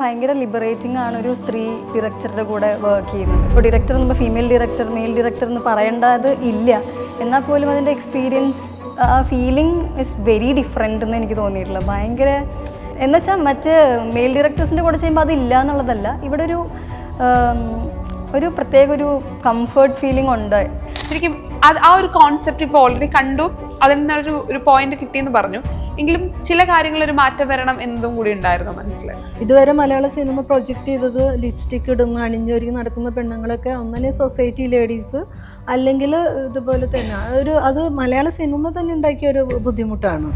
ഭയങ്കര ലിബറേറ്റിംഗ് ആണ് ഒരു സ്ത്രീ ഡയറക്ടറുടെ കൂടെ വർക്ക് ചെയ്യുന്നത്. ഇപ്പോൾ ഡയറക്ടർ എന്ന് ഫീമെയിൽ ഡയറക്ടർ മെയിൽ ഡയറക്ടർ എന്ന് പറയേണ്ടത് ഇല്ല, എന്നാൽ പോലും അതിൻ്റെ experience feeling is very different എന്ന് എനിക്ക് തോന്നിയിട്ടുള്ള ഭയങ്കര എന്നുവെച്ചാൽ മറ്റ് മെയിൽ ഡയറക്ടേഴ്സിൻ്റെ കൂടെ ചെയ്യുമ്പോൾ അതില്ല എന്നുള്ളതല്ല, ഇവിടെ ഒരു പ്രത്യേക ഒരു കംഫർട്ട് ഫീലിംഗ് ഉണ്ട്. ശരിക്കും ആ ഒരു കോൺസെപ്റ്റ് ഇപ്പോൾ ഓൾറെഡി കണ്ടു, അതിൽ നിന്നൊരു പോയിന്റ് കിട്ടിയെന്ന് പറഞ്ഞു, എങ്കിലും ചില കാര്യങ്ങളൊരു മാറ്റം വരണം എന്നതും കൂടി ഉണ്ടായിരുന്നു മനസ്സിൽ. ഇതുവരെ മലയാള സിനിമ പ്രൊജക്റ്റ് ചെയ്തത് ലിപ്സ്റ്റിക് ഇടും അണിഞ്ഞൊരുങ്ങി നടക്കുന്ന പെണ്ണുങ്ങളൊക്കെ ഒന്നിനെ സൊസൈറ്റി ലേഡീസ് അല്ലെങ്കിൽ ഇതുപോലെ തന്നെ അത് മലയാള സിനിമ തന്നെ ഉണ്ടാക്കിയ ഒരു ബുദ്ധിമുട്ടാണ്.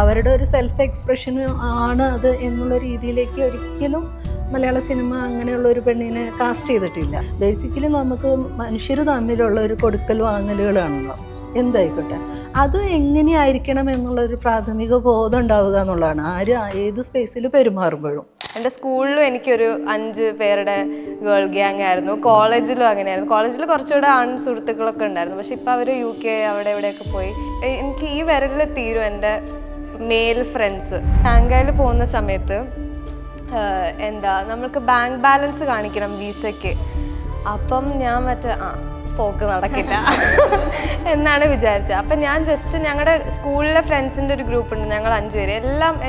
അവരുടെ ഒരു സെൽഫ് എക്സ്പ്രഷൻ ആണ് അത് എന്നുള്ള രീതിയിലേക്ക് ഒരിക്കലും മലയാള സിനിമ അങ്ങനെയുള്ള ഒരു പെണ്ണിനെ കാസ്റ്റ് ചെയ്തിട്ടില്ല. ബേസിക്കലി നമുക്ക് മനുഷ്യർ തമ്മിലുള്ള ഒരു കൊടുക്കൽ വാങ്ങലുകളാണല്ലോ, എന്തായിക്കോട്ടെ അത് എങ്ങനെയായിരിക്കണം എന്നുള്ളൊരു പ്രാഥമിക ബോധം ഉണ്ടാവുക എന്നുള്ളതാണ് ഏത് സ്പേസിൽ പെരുമാറുമ്പോഴും. എൻ്റെ സ്കൂളിലും എനിക്കൊരു 5 പേരുടെ ഗേൾ ഗ്യാങ് ആയിരുന്നു, കോളേജിലും അങ്ങനെയായിരുന്നു. കോളേജിൽ കുറച്ചുകൂടെ ആൺ സുഹൃത്തുക്കളൊക്കെ ഉണ്ടായിരുന്നു, പക്ഷെ ഇപ്പോൾ അവർ UK അവിടെ ഇവിടെയൊക്കെ പോയി. എനിക്ക് ഈ വിരലിൽ തീരും എൻ്റെ മെയിൽ ഫ്രണ്ട്സ്. ഷാങ്കായിൽ പോകുന്ന സമയത്ത് നമ്മൾക്ക് ബാങ്ക് ബാലൻസ് കാണിക്കണം വിസയ്ക്ക്. അപ്പം ഞാൻ പോക്ക് നടക്കില്ല എന്നാണ് വിചാരിച്ചത്. അപ്പം ഞാൻ ജസ്റ്റ് ഞങ്ങളുടെ സ്കൂളിലെ ഫ്രണ്ട്സിൻ്റെ ഒരു ഗ്രൂപ്പ് ഉണ്ട്, ഞങ്ങൾ 5 പേര്,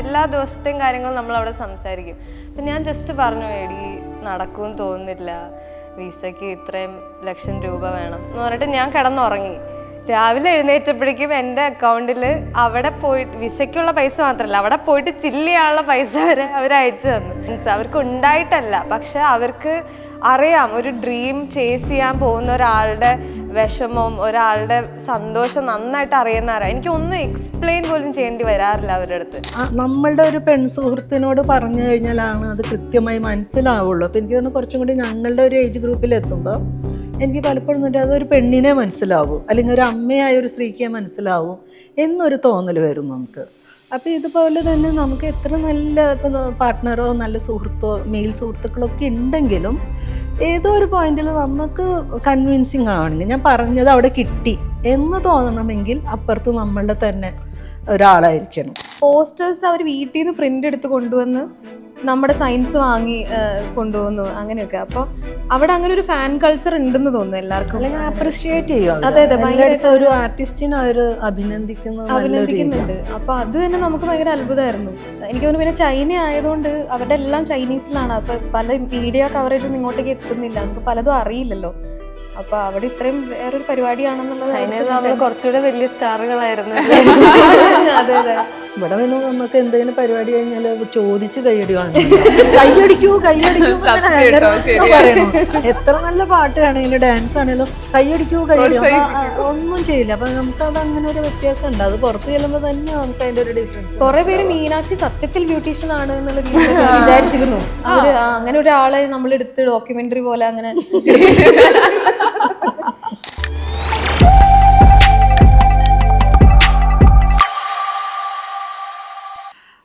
എല്ലാ ദിവസത്തെയും കാര്യങ്ങളും നമ്മളവിടെ സംസാരിക്കും. അപ്പം ഞാൻ ജസ്റ്റ് പറഞ്ഞു, എടി നടക്കുമെന്ന് തോന്നുന്നില്ല, വിസയ്ക്ക് ഇത്രയും ലക്ഷം രൂപ വേണം എന്ന് പറഞ്ഞിട്ട് ഞാൻ കിടന്നുറങ്ങി. രാവിലെ എഴുന്നേറ്റപ്പോഴേക്കും എൻ്റെ അക്കൗണ്ടിൽ അവിടെ പോയിട്ട് വിസയ്ക്കുള്ള പൈസ മാത്രമല്ല, അവിടെ പോയിട്ട് ചില്ല് ചെയ്യാനുള്ള പൈസ വരെ അവർ അയച്ചു തന്നു. മീൻസ് അവർക്ക് ഉണ്ടായിട്ടല്ല, പക്ഷെ അവർക്ക് അറിയാം ഒരു ഡ്രീം ചേസ് ചെയ്യാൻ പോകുന്ന ഒരാളുടെ വിഷമവും ഒരാളുടെ സന്തോഷം നന്നായിട്ട് അറിയുന്നവരാണ്. എനിക്ക് ഒന്നും എക്സ്പ്ലെയിൻ പോലും ചെയ്യേണ്ടി വരാറില്ല അവരുടെ അടുത്ത്. നമ്മളുടെ ഒരു പെൺസുഹൃത്തിനോട് പറഞ്ഞു കഴിഞ്ഞാലാണ് അത് കൃത്യമായി മനസ്സിലാവുള്ളൂ. അപ്പം എനിക്ക് തോന്നുന്നു കുറച്ചും കൂടി ഞങ്ങളുടെ ഒരു ഏജ് ഗ്രൂപ്പിൽ എത്തുമ്പോൾ എനിക്ക് പലപ്പോഴും അതൊരു പെണ്ണിനെ മനസ്സിലാവും, അല്ലെങ്കിൽ ഒരു അമ്മയായ ഒരു സ്ത്രീക്ക് മനസ്സിലാവും എന്നൊരു തോന്നൽ വരും നമുക്ക്. അപ്പോൾ ഇതുപോലെ തന്നെ നമുക്ക് എത്ര നല്ല പാർട്ട്ണറോ നല്ല സുഹൃത്തോ മെയിൽ സുഹൃത്തുക്കളൊക്കെ ഉണ്ടെങ്കിലും ഏതോ ഒരു പോയിന്റിൽ നമുക്ക് കൺവിൻസിങ് ആണെങ്കിൽ ഞാൻ പറഞ്ഞത് അവിടെ കിട്ടി എന്ന് തോന്നണമെങ്കിൽ അപ്പുറത്ത് നമ്മളുടെ തന്നെ ഒരാളായിരിക്കണം. പോസ്റ്റേഴ്സ് അവർ വീട്ടിൽ നിന്ന് പ്രിൻ്റ് എടുത്ത് കൊണ്ടുവന്ന് നമ്മുടെ സയൻസ് വാങ്ങി കൊണ്ടുപോകുന്നു അങ്ങനെയൊക്കെ. അപ്പോൾ അവിടെ അങ്ങനെ ഒരു ഫാൻ കൾച്ചർ ഉണ്ടെന്ന് തോന്നുന്നു എല്ലാവർക്കും, അല്ലെങ്കിൽ അപ്രിഷിയേറ്റ് ചെയ്യും. അതെ ഭയങ്കരമായിട്ട് ഒരു ആർട്ടിസ്റ്റിനെ അവർ അഭിനന്ദിക്കുന്നുണ്ട്. അപ്പോൾ അത് തന്നെ നമുക്ക് ഭയങ്കര അത്ഭുതമായിരുന്നു. എനിക്ക് തോന്നുന്നു പിന്നെ ചൈന ആയതുകൊണ്ട് അവരുടെ എല്ലാം ചൈനീസിലാണ്, അപ്പോൾ പല മീഡിയ കവറേജൊന്നും ഇങ്ങോട്ടേക്ക് എത്തുന്നില്ല, നമുക്ക് പലതും അറിയില്ലല്ലോ. അപ്പൊ അവിടെ ഇത്രയും വേറൊരു പരിപാടിയാണെന്നുള്ളത് ചൈനയിൽ നമ്മൾ കുറച്ചുകൂടെ വലിയ സ്റ്റാറുകളായിരുന്നു. അതെ ഇവിടെ വന്ന് നമുക്ക് എന്തെങ്കിലും പരിപാടി കഴിഞ്ഞാൽ ചോദിച്ച് കൈയടിക്കൂ പറയണോ. എത്ര നല്ല പാട്ടാണെങ്കിലും ഡാൻസ് ആണെങ്കിലും കൈയടിക്കൂ ഒന്നും ചെയ്യില്ല. അപ്പൊ നമുക്ക് അത് അങ്ങനെ ഒരു വ്യത്യാസം ഉണ്ട്. അത് പുറത്ത് ചെല്ലുമ്പോൾ തന്നെ നമുക്ക് അതിന്റെ ഒരു ഡിഫറൻസ്. കുറെ പേര് മീനാക്ഷി സത്യത്തിൽ ബ്യൂട്ടീഷ്യൻ ആണ് എന്നുള്ള വിചാരിച്ചിരുന്നു. അവര് അങ്ങനെ ഒരാളെ നമ്മൾ എടുത്ത് ഡോക്യുമെന്ററി പോലെ അങ്ങനെ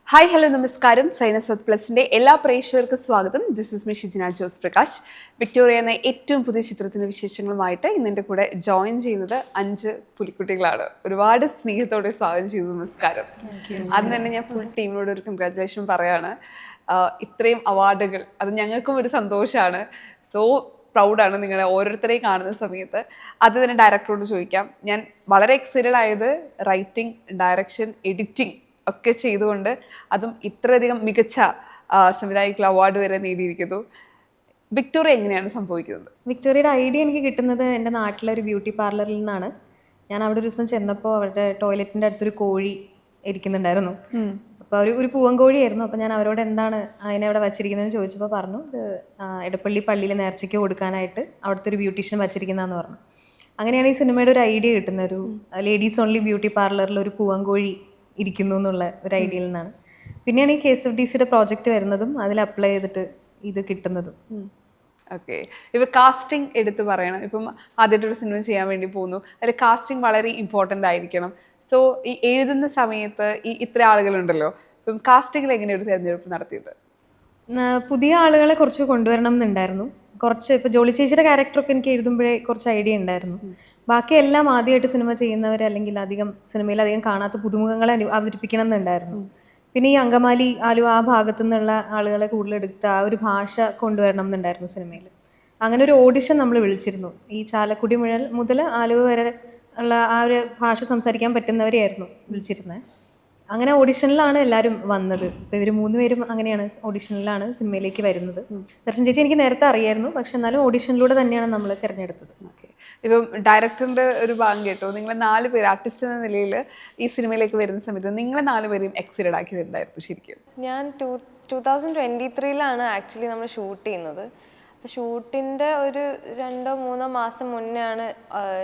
ഹായ് ഹലോ നമസ്കാരം. സൈനസ് പ്ലസിന്റെ എല്ലാ പ്രേക്ഷകർക്കും സ്വാഗതം. This is me Shijina Jose Prakash. Victoria എന്ന ഏറ്റവും പുതിയ ചിത്രത്തിന്റെ വിശേഷങ്ങളുമായിട്ട് ഇന്ന് എൻ്റെ കൂടെ ജോയിൻ ചെയ്യുന്നത് 5 പുലിക്കുട്ടികളാണ്. ഒരുപാട് സ്നേഹത്തോടെ സ്വാഗതം ചെയ്തു. നമസ്കാരം. അന്ന് തന്നെ ഞാൻ ഫുൾ ടീമിനോട് ഒരു കൺഗ്രാറ്റുലേഷൻ പറയാണ്. ഇത്രയും അവാർഡുകൾ അത് ഞങ്ങൾക്കും ഒരു സന്തോഷമാണ്. സോ പ്രൗഡാണ് നിങ്ങളെ ഓരോരുത്തരെയും കാണുന്ന സമയത്ത്. അത് തന്നെ ഡയറക്ടറോട് ചോദിക്കാം. ഞാൻ വളരെ എക്സൈറ്റഡ് ആയത് റൈറ്റിംഗ്, ഡയറക്ഷൻ, എഡിറ്റിംഗ് ഒക്കെ ചെയ്തുകൊണ്ട്, അതും ഇത്രയധികം മികച്ച സംവിധായകർക്കുള്ള അവാർഡ് വരെ നേടിയിരിക്കുന്നു. വിക്ടോറിയ എങ്ങനെയാണ് സംഭവിക്കുന്നത്? വിക്ടോറിയയുടെ ഐഡിയ എനിക്ക് കിട്ടുന്നത് എൻ്റെ നാട്ടിലെ ഒരു ബ്യൂട്ടി പാർലറിൽ നിന്നാണ്. ഞാൻ അവിടെ ഒരു ദിവസം ചെന്നപ്പോൾ അവരുടെ ടോയ്ലറ്റിൻ്റെ അടുത്തൊരു കോഴി ഇരിക്കുന്നുണ്ടായിരുന്നു. അപ്പോൾ ഒരു പൂവൻകോഴിയായിരുന്നു. അപ്പോൾ ഞാൻ അവരോട് എന്താണ് അതിനെ അവിടെ വച്ചിരിക്കുന്നതെന്ന് ചോദിച്ചപ്പോൾ പറഞ്ഞു, ഇത് എടപ്പള്ളി പള്ളിയിൽ നേർച്ചയ്ക്ക് കൊടുക്കാനായിട്ട് അവിടുത്തെ ഒരു ബ്യൂട്ടീഷ്യൻ വച്ചിരിക്കുന്നതെന്ന് പറഞ്ഞു. അങ്ങനെയാണ് ഈ സിനിമയുടെ ഒരു ഐഡിയ കിട്ടുന്നത്. ഒരു ലേഡീസ് ഓൺലി ബ്യൂട്ടി പാർലറിൽ ഒരു പൂവൻകോഴി ഇരിക്കുന്നു എന്നുള്ള ഒരു ഐഡിയയിൽ നിന്നാണ്. പിന്നെയാണ് ഈ KSFDCയുടെ പ്രോജക്റ്റ് വരുന്നതും അതിൽ അപ്ലൈ ചെയ്തിട്ട് ഇത് കിട്ടുന്നതും. ഓക്കെ, ഇപ്പം കാസ്റ്റിംഗ് എടുത്ത് പറയണം. ഇപ്പം ആദ്യമായിട്ടൊരു സിനിമ ചെയ്യാൻ വേണ്ടി പോകുന്നു, അതിൽ കാസ്റ്റിംഗ് വളരെ ഇമ്പോർട്ടൻ്റ് ആയിരിക്കണം. സോ ഈ എഴുതുന്ന സമയത്ത് ഇത്ര ആളുകളുണ്ടല്ലോ, ഇപ്പം കാസ്റ്റിംഗിൽ എങ്ങനെയൊരു തിരഞ്ഞെടുപ്പ് നടത്തിയത്? പുതിയ ആളുകളെ കുറച്ച് കൊണ്ടുവരണം എന്നുണ്ടായിരുന്നു. കുറച്ച് ഇപ്പോൾ ജോളി ചേച്ചിയുടെ ക്യാരക്ടറൊക്കെ എനിക്ക് എഴുതുമ്പോഴേ കുറച്ച് ഐഡിയ ഉണ്ടായിരുന്നു. ബാക്കിയെല്ലാം ആദ്യമായിട്ട് സിനിമ ചെയ്യുന്നവർ അല്ലെങ്കിൽ സിനിമയിൽ അധികം കാണാത്ത പുതുമുഖങ്ങളെ അവതരിപ്പിക്കണം എന്നുണ്ടായിരുന്നു. പിന്നെ ഈ അങ്കമാലി, ആലുവ ആ ഭാഗത്തു നിന്നുള്ള ആളുകളെ കൂടുതലെടുത്ത് ആ ഒരു ഭാഷ കൊണ്ടുവരണം എന്നുണ്ടായിരുന്നു സിനിമയിൽ. അങ്ങനെ ഒരു ഓഡിഷൻ നമ്മൾ വിളിച്ചിരുന്നു. ഈ ചാലക്കുടി മുതൽ ആലുവ വരെ ഉള്ള ആ ഒരു ഭാഷ സംസാരിക്കാൻ പറ്റുന്നവരെയായിരുന്നു വിളിച്ചിരുന്നത്. അങ്ങനെ ഓഡിഷനിലാണ് എല്ലാവരും വന്നത്. ഇപ്പം ഇവർ 3 പേരും അങ്ങനെയാണ് ഓഡിഷനിലാണ് സിനിമയിലേക്ക് വരുന്നത്. ദർശൻ ചേച്ചി എനിക്ക് നേരത്തെ അറിയായിരുന്നു, പക്ഷെ എന്നാലും ഓഡിഷനിലൂടെ തന്നെയാണ് നമ്മൾ തിരഞ്ഞെടുത്തത്. ഇപ്പം ഡയറക്ടറിന്റെ ഒരു ഭാഗം കേട്ടോ, നിങ്ങൾ 4 പേര് ആർട്ടിസ്റ്റ് എന്ന നിലയിൽ ഈ സിനിമയിലേക്ക് വരുന്ന സമയത്ത് നിങ്ങളെ 4 പേരെയും എക്സൈറ്റഡ് ആക്കിയിട്ടുണ്ടായിരുന്നു ശരിക്കും? ഞാൻ 2023 ആക്ച്വലി നമ്മൾ ഷൂട്ട് ചെയ്യുന്നത്. അപ്പോൾ ഷൂട്ടിൻ്റെ ഒരു 2-3 മാസം മുന്നെയാണ്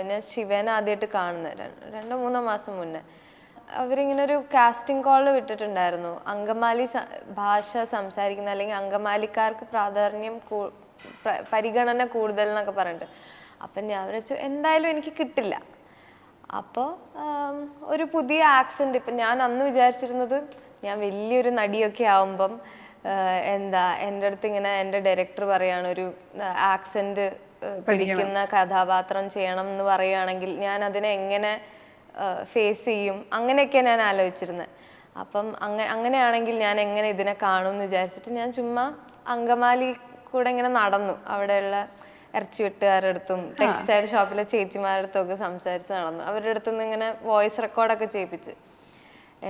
ഞാൻ ശിവേനെ ആദ്യമായിട്ട് കാണുന്നത്. 2-3 മാസം മുന്നേ അവരിങ്ങനെ ഒരു കാസ്റ്റിംഗ് കോൾ വിട്ടിട്ടുണ്ടായിരുന്നു. അങ്കമാലി ഭാഷ സംസാരിക്കുന്ന അല്ലെങ്കിൽ അങ്കമാലിക്കാർക്ക് പ്രാധാന്യം പരിഗണന കൂടുതൽ എന്നൊക്കെ പറഞ്ഞിട്ട്. അപ്പം ഞാൻ വിചാരിച്ചു എന്തായാലും എനിക്ക് കിട്ടില്ല. അപ്പോൾ ഒരു പുതിയ ആക്സെൻ്റ്, ഇപ്പം ഞാൻ അന്ന് വിചാരിച്ചിരുന്നത് ഞാൻ വലിയൊരു നടിയൊക്കെ ആവുമ്പം എന്താ എൻ്റെ അടുത്ത് ഇങ്ങനെ എൻ്റെ ഡയറക്ടർ പറയുകയാണ് ഒരു ആക്സെൻ്റ് പിടിക്കുന്ന കഥാപാത്രം ചെയ്യണം എന്ന് പറയുകയാണെങ്കിൽ ഞാൻ അതിനെ എങ്ങനെ ഫേസ് ചെയ്യും, അങ്ങനെയൊക്കെയാണ് ഞാൻ ആലോചിച്ചിരുന്നത്. അപ്പം അങ്ങനെയാണെങ്കിൽ ഞാൻ എങ്ങനെ ഇതിനെ കാണും എന്ന് വിചാരിച്ചിട്ട് ഞാൻ ചുമ്മാ അങ്കമാലി കൂടെ ഇങ്ങനെ നടന്നു. അവിടെയുള്ള ഇറച്ചി വെട്ടുകാരുടെ അടുത്തും ടെക്സ്റ്റൈൽ ഷോപ്പിലെ ചേച്ചിമാരുടെ അടുത്തൊക്കെ സംസാരിച്ച് നടന്നു. അവരുടെ അടുത്തുനിന്ന് ഇങ്ങനെ വോയിസ് റെക്കോർഡൊക്കെ ചെയ്യിപ്പിച്ച്.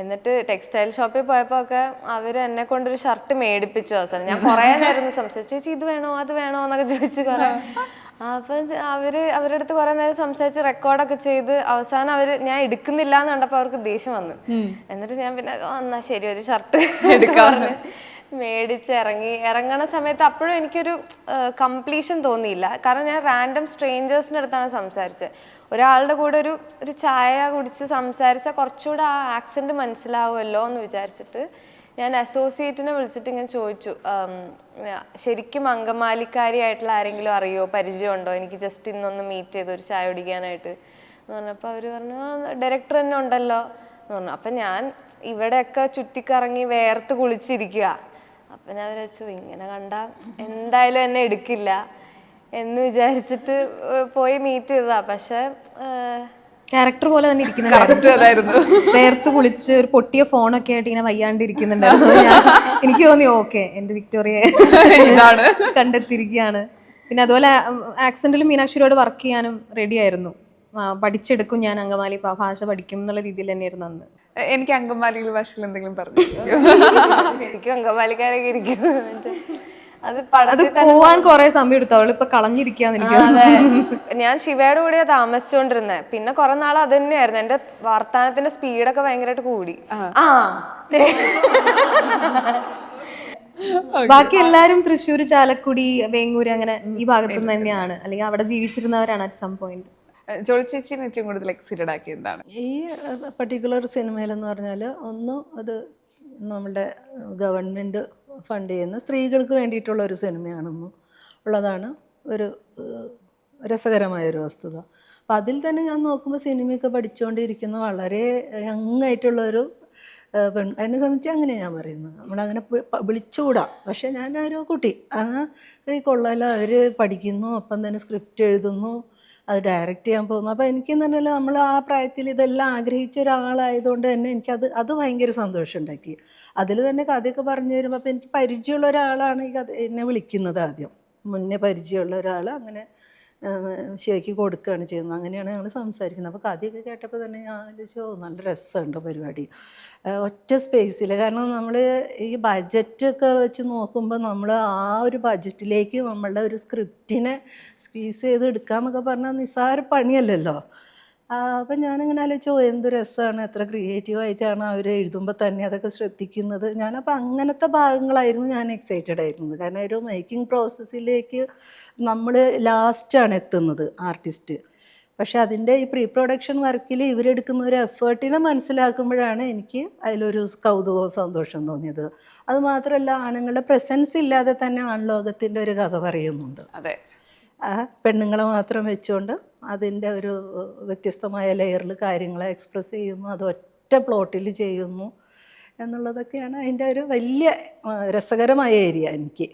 എന്നിട്ട് ടെക്സ്റ്റൈൽ ഷോപ്പിൽ പോയപ്പോൾ ഒക്കെ അവർ എന്നെ കൊണ്ടൊരു ഷർട്ട് മേടിപ്പിച്ചു. അവസാനം ഞാൻ കുറേ നേരം സംസാരിച്ചു, ചേച്ചി ഇത് വേണോ അത് വേണോ എന്നൊക്കെ ചോദിച്ച് കുറേ. അപ്പം അവരുടെ അടുത്ത് കുറേ നേരം സംസാരിച്ച് റെക്കോർഡൊക്കെ ചെയ്ത് അവസാനം ഞാൻ എടുക്കുന്നില്ല എന്ന് കണ്ടപ്പോൾ അവർക്ക് ദേഷ്യം വന്നു. എന്നിട്ട് ഞാൻ പിന്നെ എന്നാ ശരി ഒരു ഷർട്ട് പറഞ്ഞ് മേടിച്ച് ഇറങ്ങണ സമയത്ത് അപ്പോഴും എനിക്കൊരു കംപ്ലീഷൻ തോന്നിയില്ല. കാരണം ഞാൻ റാൻഡം സ്ട്രേഞ്ചേഴ്സിൻ്റെ അടുത്താണ് സംസാരിച്ചത്. ഒരാളുടെ കൂടെ ഒരു ചായ കുടിച്ച് സംസാരിച്ചാൽ കുറച്ചുകൂടെ ആ ആക്സെൻറ്റ് മനസ്സിലാവുമല്ലോ എന്ന് വിചാരിച്ചിട്ട് ഞാൻ അസോസിയേറ്റിനെ വിളിച്ചിട്ട് ഇങ്ങനെ ചോദിച്ചു, ശരിക്കും അങ്കമാലിക്കാരിയായിട്ടുള്ള ആരെങ്കിലും അറിയോ, പരിചയമുണ്ടോ, എനിക്ക് ജസ്റ്റ് ഇന്നൊന്ന് മീറ്റ് ചെയ്ത് ഒരു ചായ കുടിക്കാനായിട്ട് എന്ന് പറഞ്ഞപ്പോൾ അവർ പറഞ്ഞു ഡയറക്ടർ തന്നെ ഉണ്ടല്ലോ എന്ന് പറഞ്ഞു. അപ്പം ഞാൻ ഇവിടെയൊക്കെ ചുറ്റിക്കറങ്ങി വേർത്ത് കുളിച്ചിരിക്കുക. അപ്പം ഞാൻ വിചാരിച്ചു ഇങ്ങനെ കണ്ടാൽ എന്തായാലും എന്നെ എടുക്കില്ല എന്ന് വിചാരിച്ചിട്ട് പോയി മീറ്റ് ചെയ്തതാ. പക്ഷെ ക്യാരക്ടർ പോലെ തന്നെ ഇരിക്കുന്നുണ്ടായിരുന്നു. വേർത്ത് കുളിച്ച് ഒരു പൊട്ടിയ ഫോണൊക്കെ ആയിട്ട് ഇങ്ങനെ വയ്യാണ്ട് ഇരിക്കുന്നുണ്ടായിരുന്നു. എനിക്ക് തോന്നി ഓക്കെ എൻ്റെ വിക്ടോറിയെ കണ്ടെത്തിയിരിക്കുകയാണ്. പിന്നെ അതുപോലെ ആക്സെന്റിലും മീനാക്ഷിയോട് വർക്ക് ചെയ്യാനും റെഡി ആയിരുന്നു. പഠിച്ചെടുക്കും ഞാൻ അങ്കമാലി ഭാഷ പഠിക്കും എന്നുള്ള രീതിയിൽ തന്നെയായിരുന്നു അന്ന്. എനിക്ക് അങ്കമാലി ഭാഷയിൽ എന്തെങ്കിലും പറഞ്ഞു ശരിക്കും അങ്കമാലിക്കാരൊക്കെ ഇരിക്കുന്നു. അത് പോവാൻ കുറെ സമയം എടുത്തു. അവൾ ഇപ്പൊ കളഞ്ഞിരിക്കാന്ന് എനിക്ക്. ഞാൻ ശിവയുടെ കൂടെയാ താമസിച്ചോണ്ടിരുന്നത്. പിന്നെ കുറെ നാൾ അത് തന്നെയായിരുന്നു. എന്റെ വർത്താനത്തിന്റെ സ്പീഡൊക്കെ ഭയങ്കരമായിട്ട് കൂടി. ബാക്കി എല്ലാരും തൃശ്ശൂർ, ചാലക്കുടി, വേങ്ങൂര് അങ്ങനെ ഈ ഭാഗത്തു തന്നെയാണ്, അല്ലെങ്കിൽ അവിടെ ജീവിച്ചിരുന്നവരാണ് അറ്റ് സം പോയിന്റ്. ജോളി ചേച്ചിനെ ഏറ്റവും കൂടുതൽ എക്സൈറ്റഡ് ആക്കി എന്താണ് ഈ പർട്ടിക്കുലർ സിനിമയിലെന്ന് പറഞ്ഞാൽ ഒന്ന് അത് നമ്മുടെ ഗവൺമെൻറ് ഫണ്ട് ചെയ്യുന്ന സ്ത്രീകൾക്ക് വേണ്ടിയിട്ടുള്ള ഒരു സിനിമയാണെന്ന് ഉള്ളതാണ് ഒരു രസകരമായൊരു വസ്തുത. അപ്പം അതിൽ തന്നെ ഞാൻ നോക്കുമ്പോൾ സിനിമയൊക്കെ പഠിച്ചുകൊണ്ടിരിക്കുന്ന വളരെ യങ്ങായിട്ടുള്ളൊരു എന്നെ സംബന്ധിച്ച് അങ്ങനെയാണ് ഞാൻ പറയുന്നത്. നമ്മളങ്ങനെ വിളിച്ചുകൂടാ, പക്ഷേ ഞാനൊരു കുട്ടി കൊള്ളാലോ, അവർ പഠിക്കുന്നു, അപ്പം തന്നെ സ്ക്രിപ്റ്റ് എഴുതുന്നു, അത് ഡയറക്റ്റ് ചെയ്യാൻ പോകുന്നു. അപ്പോൾ എനിക്കെന്ന് പറഞ്ഞാൽ നമ്മൾ ആ പ്രായത്തിൽ ഇതെല്ലാം ആഗ്രഹിച്ച ഒരാളായതുകൊണ്ട് തന്നെ അത് ഭയങ്കര സന്തോഷം ഉണ്ടാക്കി. അതിൽ തന്നെ കഥയൊക്കെ പറഞ്ഞു വരുമ്പോൾ അപ്പോൾ എനിക്ക് പരിചയമുള്ള ഒരാളാണ് ഈ കഥ എന്നെ വിളിക്കുന്നത്. ആദ്യം മുന്നേ പരിചയമുള്ള ഒരാൾ അങ്ങനെ ശിവയ്ക്ക് കൊടുക്കുകയാണ് ചെയ്യുന്നത്. അങ്ങനെയാണ് ഞങ്ങൾ സംസാരിക്കുന്നത്. അപ്പോൾ കഥയൊക്കെ കേട്ടപ്പോൾ തന്നെ ഞാൻ ആലോചിച്ചു നല്ല രസമുണ്ട് പരിപാടി. ഒറ്റ സ്പേസിൽ, കാരണം നമ്മൾ ഈ ബഡ്ജറ്റൊക്കെ വെച്ച് നോക്കുമ്പോൾ നമ്മൾ ആ ഒരു ബഡ്ജറ്റിലേക്ക് നമ്മളുടെ ഒരു സ്ക്രിപ്റ്റിനെ സ്ക്വീസ് ചെയ്ത് എടുക്കാമെന്നൊക്കെ പറഞ്ഞാൽ നിസ്സാര പണിയല്ലല്ലോ. അപ്പം ഞാനിങ്ങനെ ആലോചിച്ചു എന്ത് രസമാണ്, എത്ര ക്രിയേറ്റീവായിട്ടാണ് അവർ എഴുതുമ്പോൾ തന്നെ അതൊക്കെ ശ്രദ്ധിക്കുന്നത്. ഞാനപ്പോൾ അങ്ങനത്തെ ഭാഗങ്ങളായിരുന്നു ഞാൻ എക്സൈറ്റഡ് ആയിരുന്നത്. കാരണം ഒരു മേക്കിംഗ് പ്രോസസ്സിലേക്ക് നമ്മൾ ലാസ്റ്റാണ് എത്തുന്നത് ആർട്ടിസ്റ്റ്. പക്ഷെ അതിൻ്റെ ഈ പ്രീ പ്രൊഡക്ഷൻ വർക്കിൽ ഇവരെടുക്കുന്ന ഒരു എഫേർട്ടിനെ മനസ്സിലാക്കുമ്പോഴാണ് എനിക്ക് അതിലൊരു കൗതുകവും സന്തോഷവും തോന്നിയത്. അതുമാത്രമല്ല, ആണുങ്ങളുടെ പ്രസൻസ് ഇല്ലാതെ തന്നെ ആൺലോകത്തിൻ്റെ ഒരു കഥ പറയുന്നുണ്ട്. അതെ, പെണ്ണുങ്ങളെ മാത്രം വെച്ചുകൊണ്ട് അതിൻ്റെ ഒരു വ്യത്യസ്തമായ ലെയറിൽ കാര്യങ്ങളെ എക്സ്പ്രസ് ചെയ്യുന്നു, അത് ഒറ്റ പ്ലോട്ടിൽ ചെയ്യുന്നു എന്നുള്ളതൊക്കെയാണ് അതിൻ്റെ ഒരു വലിയ രസകരമായ ഏരിയ എനിക്ക്.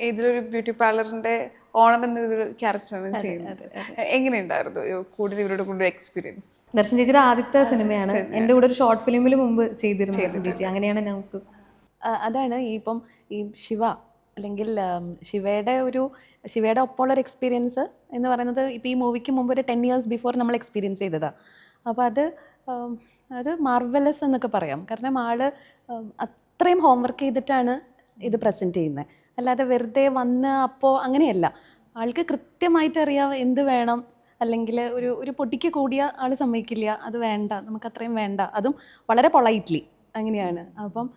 ഇതിലൊരു ബ്യൂട്ടി പാർലറിന്റെ ഓണർ എന്നൊരു ക്യാരക്ടറാണ് ചെയ്യുന്നത്. എങ്ങനെയുണ്ടായിരുന്നു കൂടുതൽ ഇവരോട് കൊണ്ട് എക്സ്പീരിയൻസ്? ദർശൻ ചേച്ചിയുടെ ആദ്യത്തെ സിനിമയാണ്. എൻ്റെ കൂടെ ഒരു ഷോർട്ട് ഫിലിമിൽ മുമ്പ് ചെയ്തിരുന്നു ദർശൻ ചേച്ചി. അങ്ങനെയാണ് ഞങ്ങൾക്ക്. അതാണ് ഇപ്പം ഈ ശിവ അല്ലെങ്കിൽ ശിവയുടെ ഒപ്പമുള്ള ഒരു എക്സ്പീരിയൻസ് എന്ന് പറയുന്നത് ഇപ്പോൾ ഈ മൂവിക്ക് മുമ്പ് ഒരു 10 years ബിഫോർ നമ്മൾ എക്സ്പീരിയൻസ് ചെയ്തതാണ്. അപ്പോൾ അത് മാർവലസ് എന്നൊക്കെ പറയാം. കാരണം ആള് അത്രയും ഹോംവർക്ക് ചെയ്തിട്ടാണ് ഇത് പ്രസൻറ്റ് ചെയ്യുന്നത്. അല്ലാതെ വെറുതെ വന്ന് അപ്പോൾ അങ്ങനെയല്ല. ആൾക്ക് കൃത്യമായിട്ട് അറിയാം എന്ത് വേണം, അല്ലെങ്കിൽ ഒരു പൊടിക്ക് കൂടിയ ആൾ സമ്മതിക്കില്ല, അത് വേണ്ട, നമുക്ക് അത്രയും വേണ്ട, അതും വളരെ പൊളൈറ്റ്ലി അങ്ങനെയാണ്. അപ്പം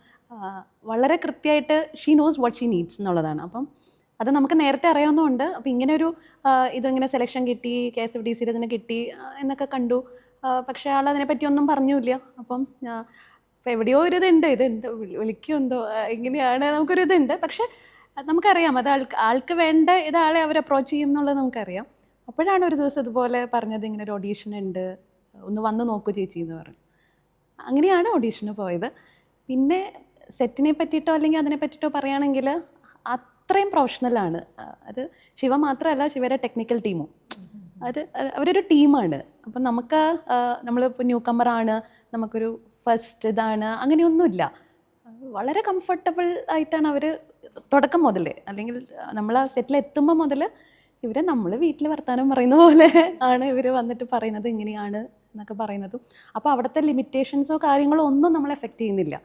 വളരെ കൃത്യമായിട്ട് she knows what she needs എന്നുള്ളതാണ്. അപ്പം അത് നമുക്ക് നേരത്തെ അറിയാവുന്നതുകൊണ്ട് അപ്പം ഇങ്ങനൊരു ഇതിങ്ങനെ സെലക്ഷൻ കിട്ടി, KSFDC ഇതിന് കിട്ടി എന്നൊക്കെ കണ്ടു. പക്ഷേ ആൾ അതിനെപ്പറ്റി ഒന്നും പറഞ്ഞില്ല. അപ്പം ഇപ്പം എവിടെയോ ഒരു ഇതുണ്ട്, ഇത് എന്തോ വിളിക്കുമെന്തോ ഇങ്ങനെയാണ് നമുക്കൊരു ഇതുണ്ട്. പക്ഷെ നമുക്കറിയാം അത് ആൾക്ക് വേണ്ട ഇതാളെ അവർ അപ്രോച്ച് ചെയ്യും എന്നുള്ളത് നമുക്കറിയാം. അപ്പോഴാണ് ഒരു ദിവസം ഇതുപോലെ പറഞ്ഞത്, ഇങ്ങനെ ഒരു ഓഡീഷൻ ഉണ്ട്, ഒന്ന് വന്ന് നോക്കൂ ചേച്ചി എന്ന് പറഞ്ഞു. അങ്ങനെയാണ് ഓഡീഷന് പോയത്. പിന്നെ സെറ്റിനെ പറ്റിയിട്ടോ അല്ലെങ്കിൽ അതിനെ പറ്റിയിട്ടോ പറയുകയാണെങ്കിൽ അത്രയും പ്രൊഫഷണലാണ്. അത് ശിവ മാത്രമല്ല, ശിവയുടെ ടെക്നിക്കൽ ടീമും അവരൊരു ടീമാണ്. അപ്പം നമ്മളിപ്പോൾ ന്യൂ കമ്മറാണ്, നമുക്കൊരു ഫസ്റ്റ് ഇതാണ്, അങ്ങനെയൊന്നുമില്ല. വളരെ കംഫർട്ടബിൾ ആയിട്ടാണ് അവർ തുടക്കം മുതൽ, അല്ലെങ്കിൽ നമ്മൾ ആ സെറ്റിൽ എത്തുമ്പോൾ മുതൽ നമ്മൾ വീട്ടിൽ വർത്താനം പറയുന്ന പോലെ ആണ് ഇവർ വന്നിട്ട് പറയുന്നത്, ഇങ്ങനെയാണ് എന്നൊക്കെ പറയുന്നതും. അപ്പോൾ അവിടുത്തെ ലിമിറ്റേഷൻസോ കാര്യങ്ങളോ ഒന്നും നമ്മളെ എഫക്റ്റ് ചെയ്യുന്നില്ല.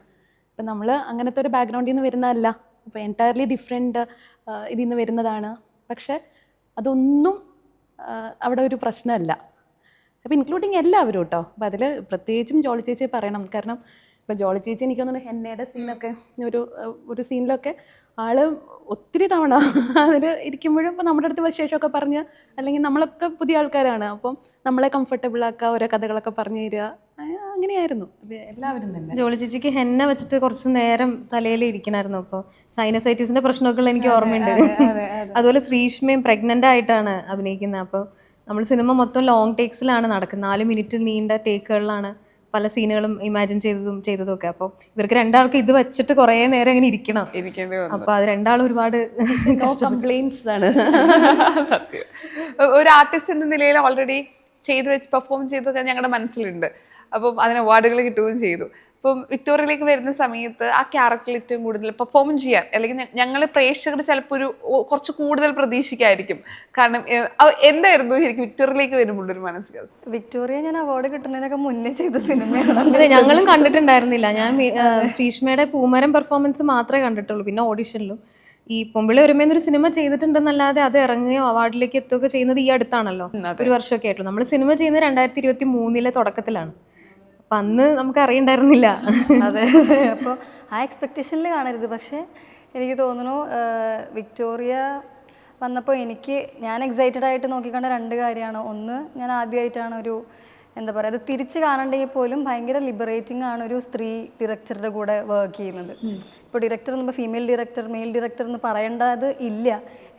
ഇപ്പം നമ്മൾ അങ്ങനത്തെ ഒരു ബാക്ക്ഗ്രൗണ്ടിൽ നിന്ന് വരുന്നതല്ല, അപ്പോൾ എൻറ്റയർലി ഡിഫറെൻറ്റ് ഇതിൽ നിന്ന് വരുന്നതാണ്. പക്ഷെ അതൊന്നും അവിടെ ഒരു പ്രശ്നമല്ല. അപ്പോൾ ഇൻക്ലൂഡിങ് എല്ലാവരും കേട്ടോ. അപ്പോൾ അതിൽ പ്രത്യേകിച്ചും ജോളി ചേച്ചിയെ പറയണം. കാരണം ഇപ്പോൾ ജോളി ചേച്ചി എനിക്ക് തോന്നുന്നു ഹെന്നയുടെ സീനൊക്കെ ഒരു സീനിലൊക്കെ ആള് ഒത്തിരി തവണ അതിൽ ഇരിക്കുമ്പോഴും ഇപ്പോൾ നമ്മുടെ അടുത്ത് വിശേഷമൊക്കെ പറഞ്ഞ്, അല്ലെങ്കിൽ നമ്മളൊക്കെ പുതിയ ആൾക്കാരാണ്, അപ്പം നമ്മളെ കംഫർട്ടബിൾ ആക്കുക, ഓരോ കഥകളൊക്കെ പറഞ്ഞു തരിക, അങ്ങനെയായിരുന്നു എല്ലാവരും തന്നെ. ജോളി ചേച്ചിക്ക് ഹെന്ന വെച്ചിട്ട് കുറച്ച് നേരം തലയിൽ ഇരിക്കണമായിരുന്നു. അപ്പോൾ സൈനസൈറ്റിസിന്റെ പ്രശ്നമൊക്കെ എനിക്ക് ഓർമ്മയുണ്ട്. അതുപോലെ ശ്രീഷ്മയും പ്രഗ്നന്റ് ആയിട്ടാണ് അഭിനയിക്കുന്നത്. അപ്പോൾ നമ്മൾ സിനിമ മൊത്തം ലോങ് ടേക്സിലാണ് നടക്കുന്നത്. 4 മിനിറ്റ് നീണ്ട ടേക്കുകളിലാണ് പല സീനുകളും ഇമാജിൻ ചെയ്തതും ഒക്കെ. അപ്പോൾ ഇവർക്ക് രണ്ടാൾക്കും ഇത് വെച്ചിട്ട് കുറേ നേരം ഇങ്ങനെ ഇരിക്കേണ്ടി വന്നു. അപ്പോൾ അത് രണ്ടാളും ഒരുപാട് കംപ്ലൈൻറ്റ്സ് ആണ്. സത്യം. ഒരു ആർട്ടിസ്റ്റ് എന്ന നിലയിൽ ഓൾറെഡി ചെയ്തു വെച്ച് പെർഫോം ചെയ്തൊക്കെ ഞങ്ങളുടെ മനസ്സിലുണ്ട്. അപ്പം അതിന് അവാർഡുകൾ കിട്ടുകയും ചെയ്തു. ഇപ്പം വിക്ടോറിയയിലേക്ക് വരുന്ന സമയത്ത് ആ ക്യാരക്ടറിൽ ഏറ്റവും കൂടുതൽ പെർഫോം ചെയ്യാൻ, അല്ലെങ്കിൽ ഞങ്ങൾ പ്രേക്ഷകർ ചിലപ്പോൾ കുറച്ച് കൂടുതൽ പ്രതീക്ഷിക്കായിരിക്കും. കാരണം എന്തായിരുന്നു ശരിക്കും വിക്ടോറിയയിലേക്ക് വരുമ്പോൾ ഒരു മാനസികാവസ്ഥ? വിക്ടോറിയ ഞാൻ അവാർഡ് കിട്ടുന്നതിനൊക്കെ മുന്നേ ചെയ്ത സിനിമയാണ്. അതെ, ഞങ്ങളും കണ്ടിട്ടുണ്ടായിരുന്നില്ല. ഞാൻ ശ്രീഷ്മയുടെ പൂമരം പെർഫോമൻസ് മാത്രമേ കണ്ടിട്ടുള്ളൂ. പിന്നെ ഓഡിഷനിലും ഈ പൊമ്പിളി ഒരുമേന്നൊരു സിനിമ ചെയ്തിട്ടുണ്ടെന്നല്ലാതെ അത് ഇറങ്ങുകയോ അവാർഡിലേക്ക് എത്തുകയൊക്കെ ചെയ്യുന്നത് ഈ അടുത്താണല്ലോ, ഒരു വർഷമൊക്കെ ആയിട്ടുള്ളൂ. നമ്മൾ സിനിമ ചെയ്യുന്നത് 2023 തുടക്കത്തിലാണ്. അപ്പം അന്ന് നമുക്ക് അറിയണ്ടായിരുന്നില്ല. അതെ, അപ്പോൾ ആ എക്സ്പെക്റ്റേഷനിൽ കാണരുത്. പക്ഷേ എനിക്ക് തോന്നുന്നു വിക്ടോറിയ വന്നപ്പോൾ ഞാൻ എക്സൈറ്റഡ് ആയിട്ട് നോക്കിക്കണ്ട 2 കാര്യമാണ്. ഒന്ന്, ഞാൻ ആദ്യമായിട്ടാണ് എന്താ പറയുക, അത് തിരിച്ച് കാണണ്ടെങ്കിൽ പോലും ഭയങ്കര ലിബറേറ്റിംഗ് ആണ് ഒരു സ്ത്രീ ഡയറക്ടറുടെ കൂടെ വർക്ക് ചെയ്യുന്നത്. ഇപ്പോൾ ഡയറക്ടർ എന്ന് ഫീമെയിൽ ഡയറക്ടർ, മെയിൽ ഡയറക്ടർ എന്ന് പറയേണ്ടത് ഇല്ല.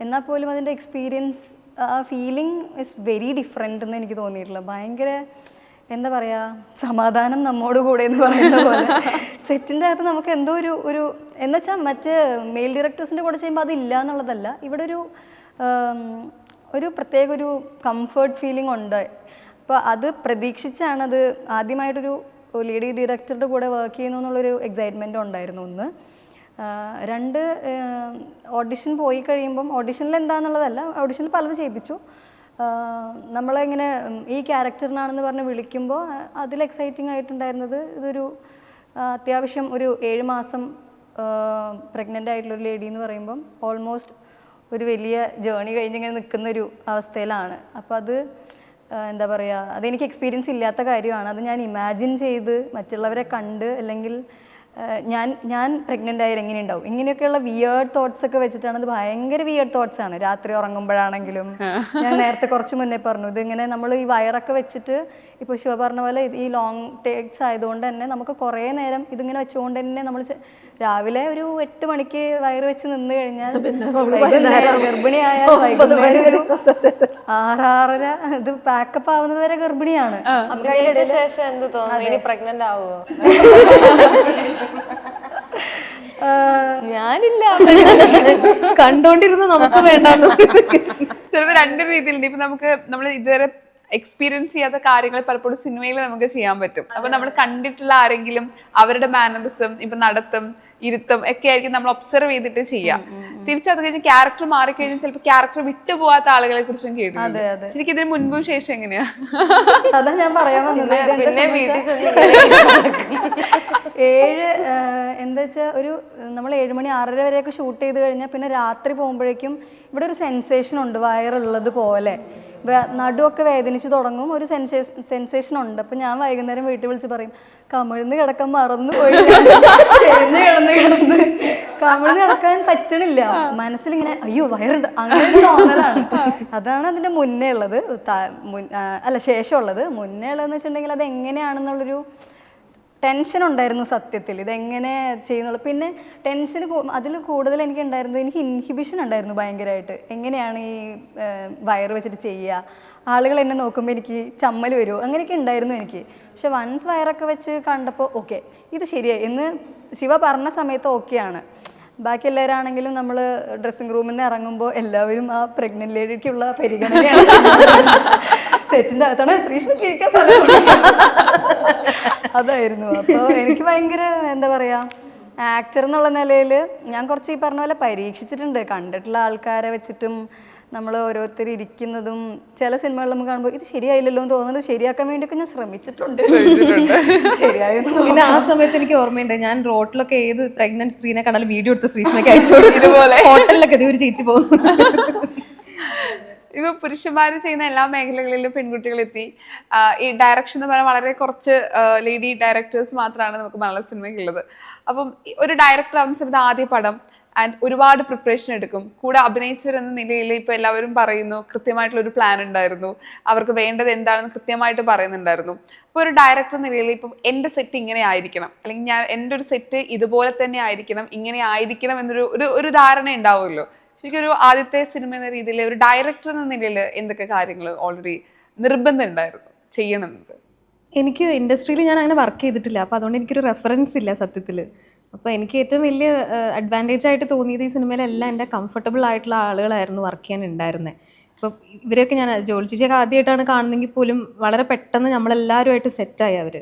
എന്നാൽ പോലും അതിൻ്റെ എക്സ്പീരിയൻസ്, ആ ഫീലിംഗ് ഇസ് വെരി ഡിഫറെൻ്റ് എന്ന് എനിക്ക് തോന്നിയിട്ടില്ല. ഭയങ്കര എന്താ പറയുക, സമാധാനം നമ്മോട് കൂടെ എന്ന് പറയുന്ന പോലെ സെറ്റിൻ്റെ അകത്ത് നമുക്ക് എന്തോ ഒരു എന്ന് വെച്ചാൽ മറ്റ് മെയിൽ ഡയറക്ടേഴ്സിൻ്റെ കൂടെ ചെയ്യുമ്പോൾ അതില്ല എന്നുള്ളതല്ല, ഇവിടെ ഒരു പ്രത്യേക ഒരു കംഫർട്ട് ഫീലിംഗ് ഉണ്ട്. അപ്പോൾ അത് പ്രതീക്ഷിച്ചാണ് അത് ആദ്യമായിട്ടൊരു ലേഡി ഡയറക്ടറുടെ കൂടെ വർക്ക് ചെയ്യുന്നു എന്നുള്ളൊരു എക്സൈറ്റ്മെൻ്റ് ഉണ്ടായിരുന്നു. 2, ഓഡിഷൻ പോയി കഴിയുമ്പം ഓഡിഷനിൽ എന്താണെന്നുള്ളതല്ല, ഓഡിഷനിൽ പലത് ചെയ്യിപ്പിച്ചു. നമ്മളിങ്ങനെ ഈ ക്യാരക്ടറിനാണെന്ന് പറഞ്ഞ് വിളിക്കുമ്പോൾ അതിൽ എക്സൈറ്റിംഗ് ആയിട്ടുണ്ടായിരുന്നത് ഇതൊരു അത്യാവശ്യം ഒരു 7 മാസം പ്രഗ്നൻ്റ് ആയിട്ടുള്ളൊരു ലേഡി എന്ന് പറയുമ്പം ഓൾമോസ്റ്റ് ഒരു വലിയ ജേണി കഴിഞ്ഞിങ്ങനെ നിൽക്കുന്നൊരു അവസ്ഥയിലാണ്. അപ്പോൾ അത് എന്താ പറയുക, അതെനിക്ക് എക്സ്പീരിയൻസ് ഇല്ലാത്ത കാര്യമാണ്. അത് ഞാൻ ഇമാജിൻ ചെയ്ത് മറ്റുള്ളവരെ കണ്ട്, അല്ലെങ്കിൽ ഞാൻ പ്രഗ്നൻ്റ് ആയാലും എങ്ങനെ ഉണ്ടാവും, ഇങ്ങനെയൊക്കെയുള്ള വിയേർഡ് തോട്ട്സ് ഒക്കെ വെച്ചിട്ടാണ്. അത് ഭയങ്കര വിയേർഡ് തോട്ട്സ് ആണ്. രാത്രി ഉറങ്ങുമ്പോഴാണെങ്കിലും, ഞാൻ നേരത്തെ കുറച്ച് മുന്നേ പറഞ്ഞു, ഇതിങ്ങനെ നമ്മൾ ഈ വയറൊക്കെ വെച്ചിട്ട്, ഇപ്പോൾ ശിവ പറഞ്ഞ പോലെ ഈ ലോങ് ടേക്സ് ആയതുകൊണ്ട് തന്നെ നമുക്ക് കുറേ നേരം ഇതിങ്ങനെ വെച്ചുകൊണ്ട് തന്നെ നമ്മൾ രാവിലെ ഒരു 8 മണിക്ക് വയറ് വെച്ച് നിന്ന് കഴിഞ്ഞാൽ ഗർഭിണിയായാൽ വൈകുന്നേരം 6-6:30 ഇത് പാക്കപ്പ് ആവുന്നത് വരെ ഗർഭിണിയാണ്. ശേഷം എന്ത് തോന്നുന്നു, ഇനി പ്രഗ്നന്റ് ആവുമോ? ഞാനില്ല. കണ്ടോണ്ടിരുന്ന നമുക്ക് വേണ്ടെന്ന് ചിലപ്പോൾ രണ്ട് രീതിയിലുണ്ട്. ഇപ്പൊ നമ്മൾ ഇതുവരെ എക്സ്പീരിയൻസ് ചെയ്യാത്ത കാര്യങ്ങൾ പലപ്പോഴും സിനിമയിൽ നമുക്ക് ചെയ്യാൻ പറ്റും. അപ്പൊ നമ്മൾ കണ്ടിട്ടുള്ള ആരെങ്കിലും അവരുടെ മാനറിസം, ഇപ്പൊ നടത്തം, ഇരുത്തം ഒക്കെ ആയിരിക്കും നമ്മൾ ഒബ്സർവ് ചെയ്തിട്ട് ചെയ്യാം. തിരിച്ചത് കഴിഞ്ഞ് ക്യാരക്ടർ മാറിക്കഴിഞ്ഞാൽ ചിലപ്പോൾ ക്യാരക്ടർ വിട്ടുപോകാത്ത ആളുകളെ കുറിച്ചും കേട്ടിട്ടുണ്ട്. ശരിക്കും ഇതിന് മുൻപും ശേഷം എങ്ങനെയാ? അതാ ഞാൻ പറയാൻ വന്നത്. പിന്നെ വീട്ടിൽ എന്താ വെച്ചാൽ നമ്മൾ 7 മണി 6:30 വരെയൊക്കെ ഷൂട്ട് ചെയ്ത് കഴിഞ്ഞാൽ പിന്നെ രാത്രി പോകുമ്പോഴേക്കും ഇവിടെ ഒരു സെൻസേഷൻ ഉണ്ട്, വയറുള്ളത് പോലെ നടുവൊക്കെ വേദനിച്ച് തുടങ്ങും, ഒരു സെൻസേഷൻ ഉണ്ട്. അപ്പം ഞാൻ വൈകുന്നേരം വീട്ടിൽ വിളിച്ച് പറയും, കമിഴ്ന്ന് കിടക്കാൻ മറന്നു പോയി, കിടന്ന് കമിഴ്ന്ന് കിടക്കാൻ പറ്റണില്ല, മനസ്സിലിങ്ങനെ അയ്യോ വയറുണ്ട്, അങ്ങനെ തോന്നലാണ്. അതാണ് അതിൻ്റെ മുന്നേ ഉള്ളത്, അല്ല ശേഷമുള്ളത്. മുന്നേ ഉള്ളതെന്ന് വെച്ചിട്ടുണ്ടെങ്കിൽ അത് എങ്ങനെയാണെന്നുള്ളൊരു ടെൻഷൻ ഉണ്ടായിരുന്നു സത്യത്തിൽ, ഇതെങ്ങനെ ചെയ്യുന്നുള്ളൂ. പിന്നെ ടെൻഷൻ അതിൽ കൂടുതൽ എനിക്ക് ഉണ്ടായിരുന്നത്, എനിക്ക് ഇൻഹിബിഷൻ ഉണ്ടായിരുന്നു ഭയങ്കരമായിട്ട്. എങ്ങനെയാണ് ഈ വയറ് വെച്ചിട്ട് ചെയ്യുക, ആളുകൾ എന്നെ നോക്കുമ്പോൾ എനിക്ക് ചമ്മൽ വരുമോ, അങ്ങനെയൊക്കെ ഉണ്ടായിരുന്നു എനിക്ക്. പക്ഷെ വൺസ് വയറൊക്കെ വെച്ച് കണ്ടപ്പോൾ ഓക്കെ ഇത് ശരിയായി എന്ന് ശിവ പറഞ്ഞ സമയത്ത് ഓക്കെയാണ്. ബാക്കി എല്ലാവരാണെങ്കിലും നമ്മൾ ഡ്രസ്സിങ് റൂമിൽ നിന്ന് ഇറങ്ങുമ്പോൾ എല്ലാവരും ആ പ്രഗ്നന്റ് ലേഡിക്കുള്ള പരിഗണനയാണ്. സെറ്റിൻ്റെ അകത്താണ് ശ്രീഷ്ണ കേൾക്കാൻ അതായിരുന്നു. അപ്പോൾ എനിക്ക് ഭയങ്കര എന്താ പറയുക, ആക്ടർ എന്നുള്ള നിലയിൽ ഞാൻ കുറച്ച് ഈ പറഞ്ഞ പോലെ പരീക്ഷിച്ചിട്ടുണ്ട്. കണ്ടിട്ടുള്ള ആൾക്കാരെ വെച്ചിട്ടും നമ്മൾ ഓരോരുത്തർ ഇരിക്കുന്നതും ചില സിനിമകളിൽ നമുക്ക് കാണുമ്പോൾ ഇത് ശരിയായില്ലല്ലോ എന്ന് തോന്നുന്നത് ശരിയാക്കാൻ വേണ്ടിയൊക്കെ ഞാൻ ശ്രമിച്ചിട്ടുണ്ട്. ശരിയായിരുന്നു. പിന്നെ ആ സമയത്ത് എനിക്ക് ഓർമ്മയുണ്ട്, ഞാൻ റോട്ടിലൊക്കെ ഏത് പ്രഗ്നന്റ് സ്ത്രീനെ കണ്ടാലും വീഡിയോ എടുത്ത് ശ്രീഷ്മയ്ക്ക് അയച്ചു കൊടുക്കും. ഇതുപോലെ ഹോട്ടലിലൊക്കെ ഒരു ചേച്ചി പോകുന്നു. ഇപ്പൊ പുരുഷന്മാർ ചെയ്യുന്ന എല്ലാ മേഖലകളിലും പെൺകുട്ടികൾ എത്തി. ഈ ഡയറക്ഷൻ എന്ന് പറഞ്ഞാൽ വളരെ കുറച്ച് ലേഡി ഡയറക്ടേഴ്സ് മാത്രമാണ് നമുക്ക് മലയാള സിനിമയ്ക്കുള്ളത്. അപ്പം ഒരു ഡയറക്ടർ ആവുന്ന സമയത്ത് ആദ്യ പടം ആൻഡ് ഒരുപാട് പ്രിപ്പറേഷൻ എടുക്കും. കൂടെ അഭിനയിച്ചവരെന്ന നിലയിൽ ഇപ്പൊ എല്ലാവരും പറയുന്നു കൃത്യമായിട്ടുള്ള ഒരു പ്ലാൻ ഉണ്ടായിരുന്നു, അവർക്ക് വേണ്ടത് എന്താണെന്ന് കൃത്യമായിട്ട് പറയുന്നുണ്ടായിരുന്നു. ഇപ്പൊ ഒരു ഡയറക്ടർ നിലയിൽ ഇപ്പം എൻ്റെ സെറ്റ് ഇങ്ങനെ ആയിരിക്കണം, അല്ലെങ്കിൽ എൻ്റെ ഒരു സെറ്റ് ഇതുപോലെ തന്നെ ആയിരിക്കണം, ഇങ്ങനെ ആയിരിക്കണം എന്നൊരു ഒരു ധാരണ ഉണ്ടാവുമല്ലോ. ശരിക്കും ഒരു ആദ്യത്തെ സിനിമ എന്ന രീതിയിൽ ഒരു ഡയറക്ടർ എന്ന നിലയിൽ എന്തൊക്കെ കാര്യങ്ങൾ ഓൾറെഡി നിർബന്ധം ഉണ്ടായിരുന്നു ചെയ്യണമെന്നത്? എനിക്ക് ഇൻഡസ്ട്രിയിൽ ഞാൻ അങ്ങനെ വർക്ക് ചെയ്തിട്ടില്ല, അപ്പോൾ അതുകൊണ്ട് എനിക്കൊരു റെഫറൻസ് ഇല്ല സത്യത്തിൽ. അപ്പോൾ എനിക്ക് ഏറ്റവും വലിയ അഡ്വാൻറ്റേജ് ആയിട്ട് തോന്നിയത് ഈ സിനിമയിലെല്ലാം എൻ്റെ കംഫർട്ടബിൾ ആയിട്ടുള്ള ആളുകളായിരുന്നു വർക്ക് ചെയ്യാൻ ഉണ്ടായിരുന്നത്. ഇപ്പം ഇവരെയൊക്കെ ഞാൻ ജോലി ചേച്ചിയൊക്കെ ആദ്യമായിട്ടാണ് കാണുന്നെങ്കിൽ പോലും വളരെ പെട്ടെന്ന് നമ്മളെല്ലാവരുമായിട്ട് സെറ്റായി അവർ.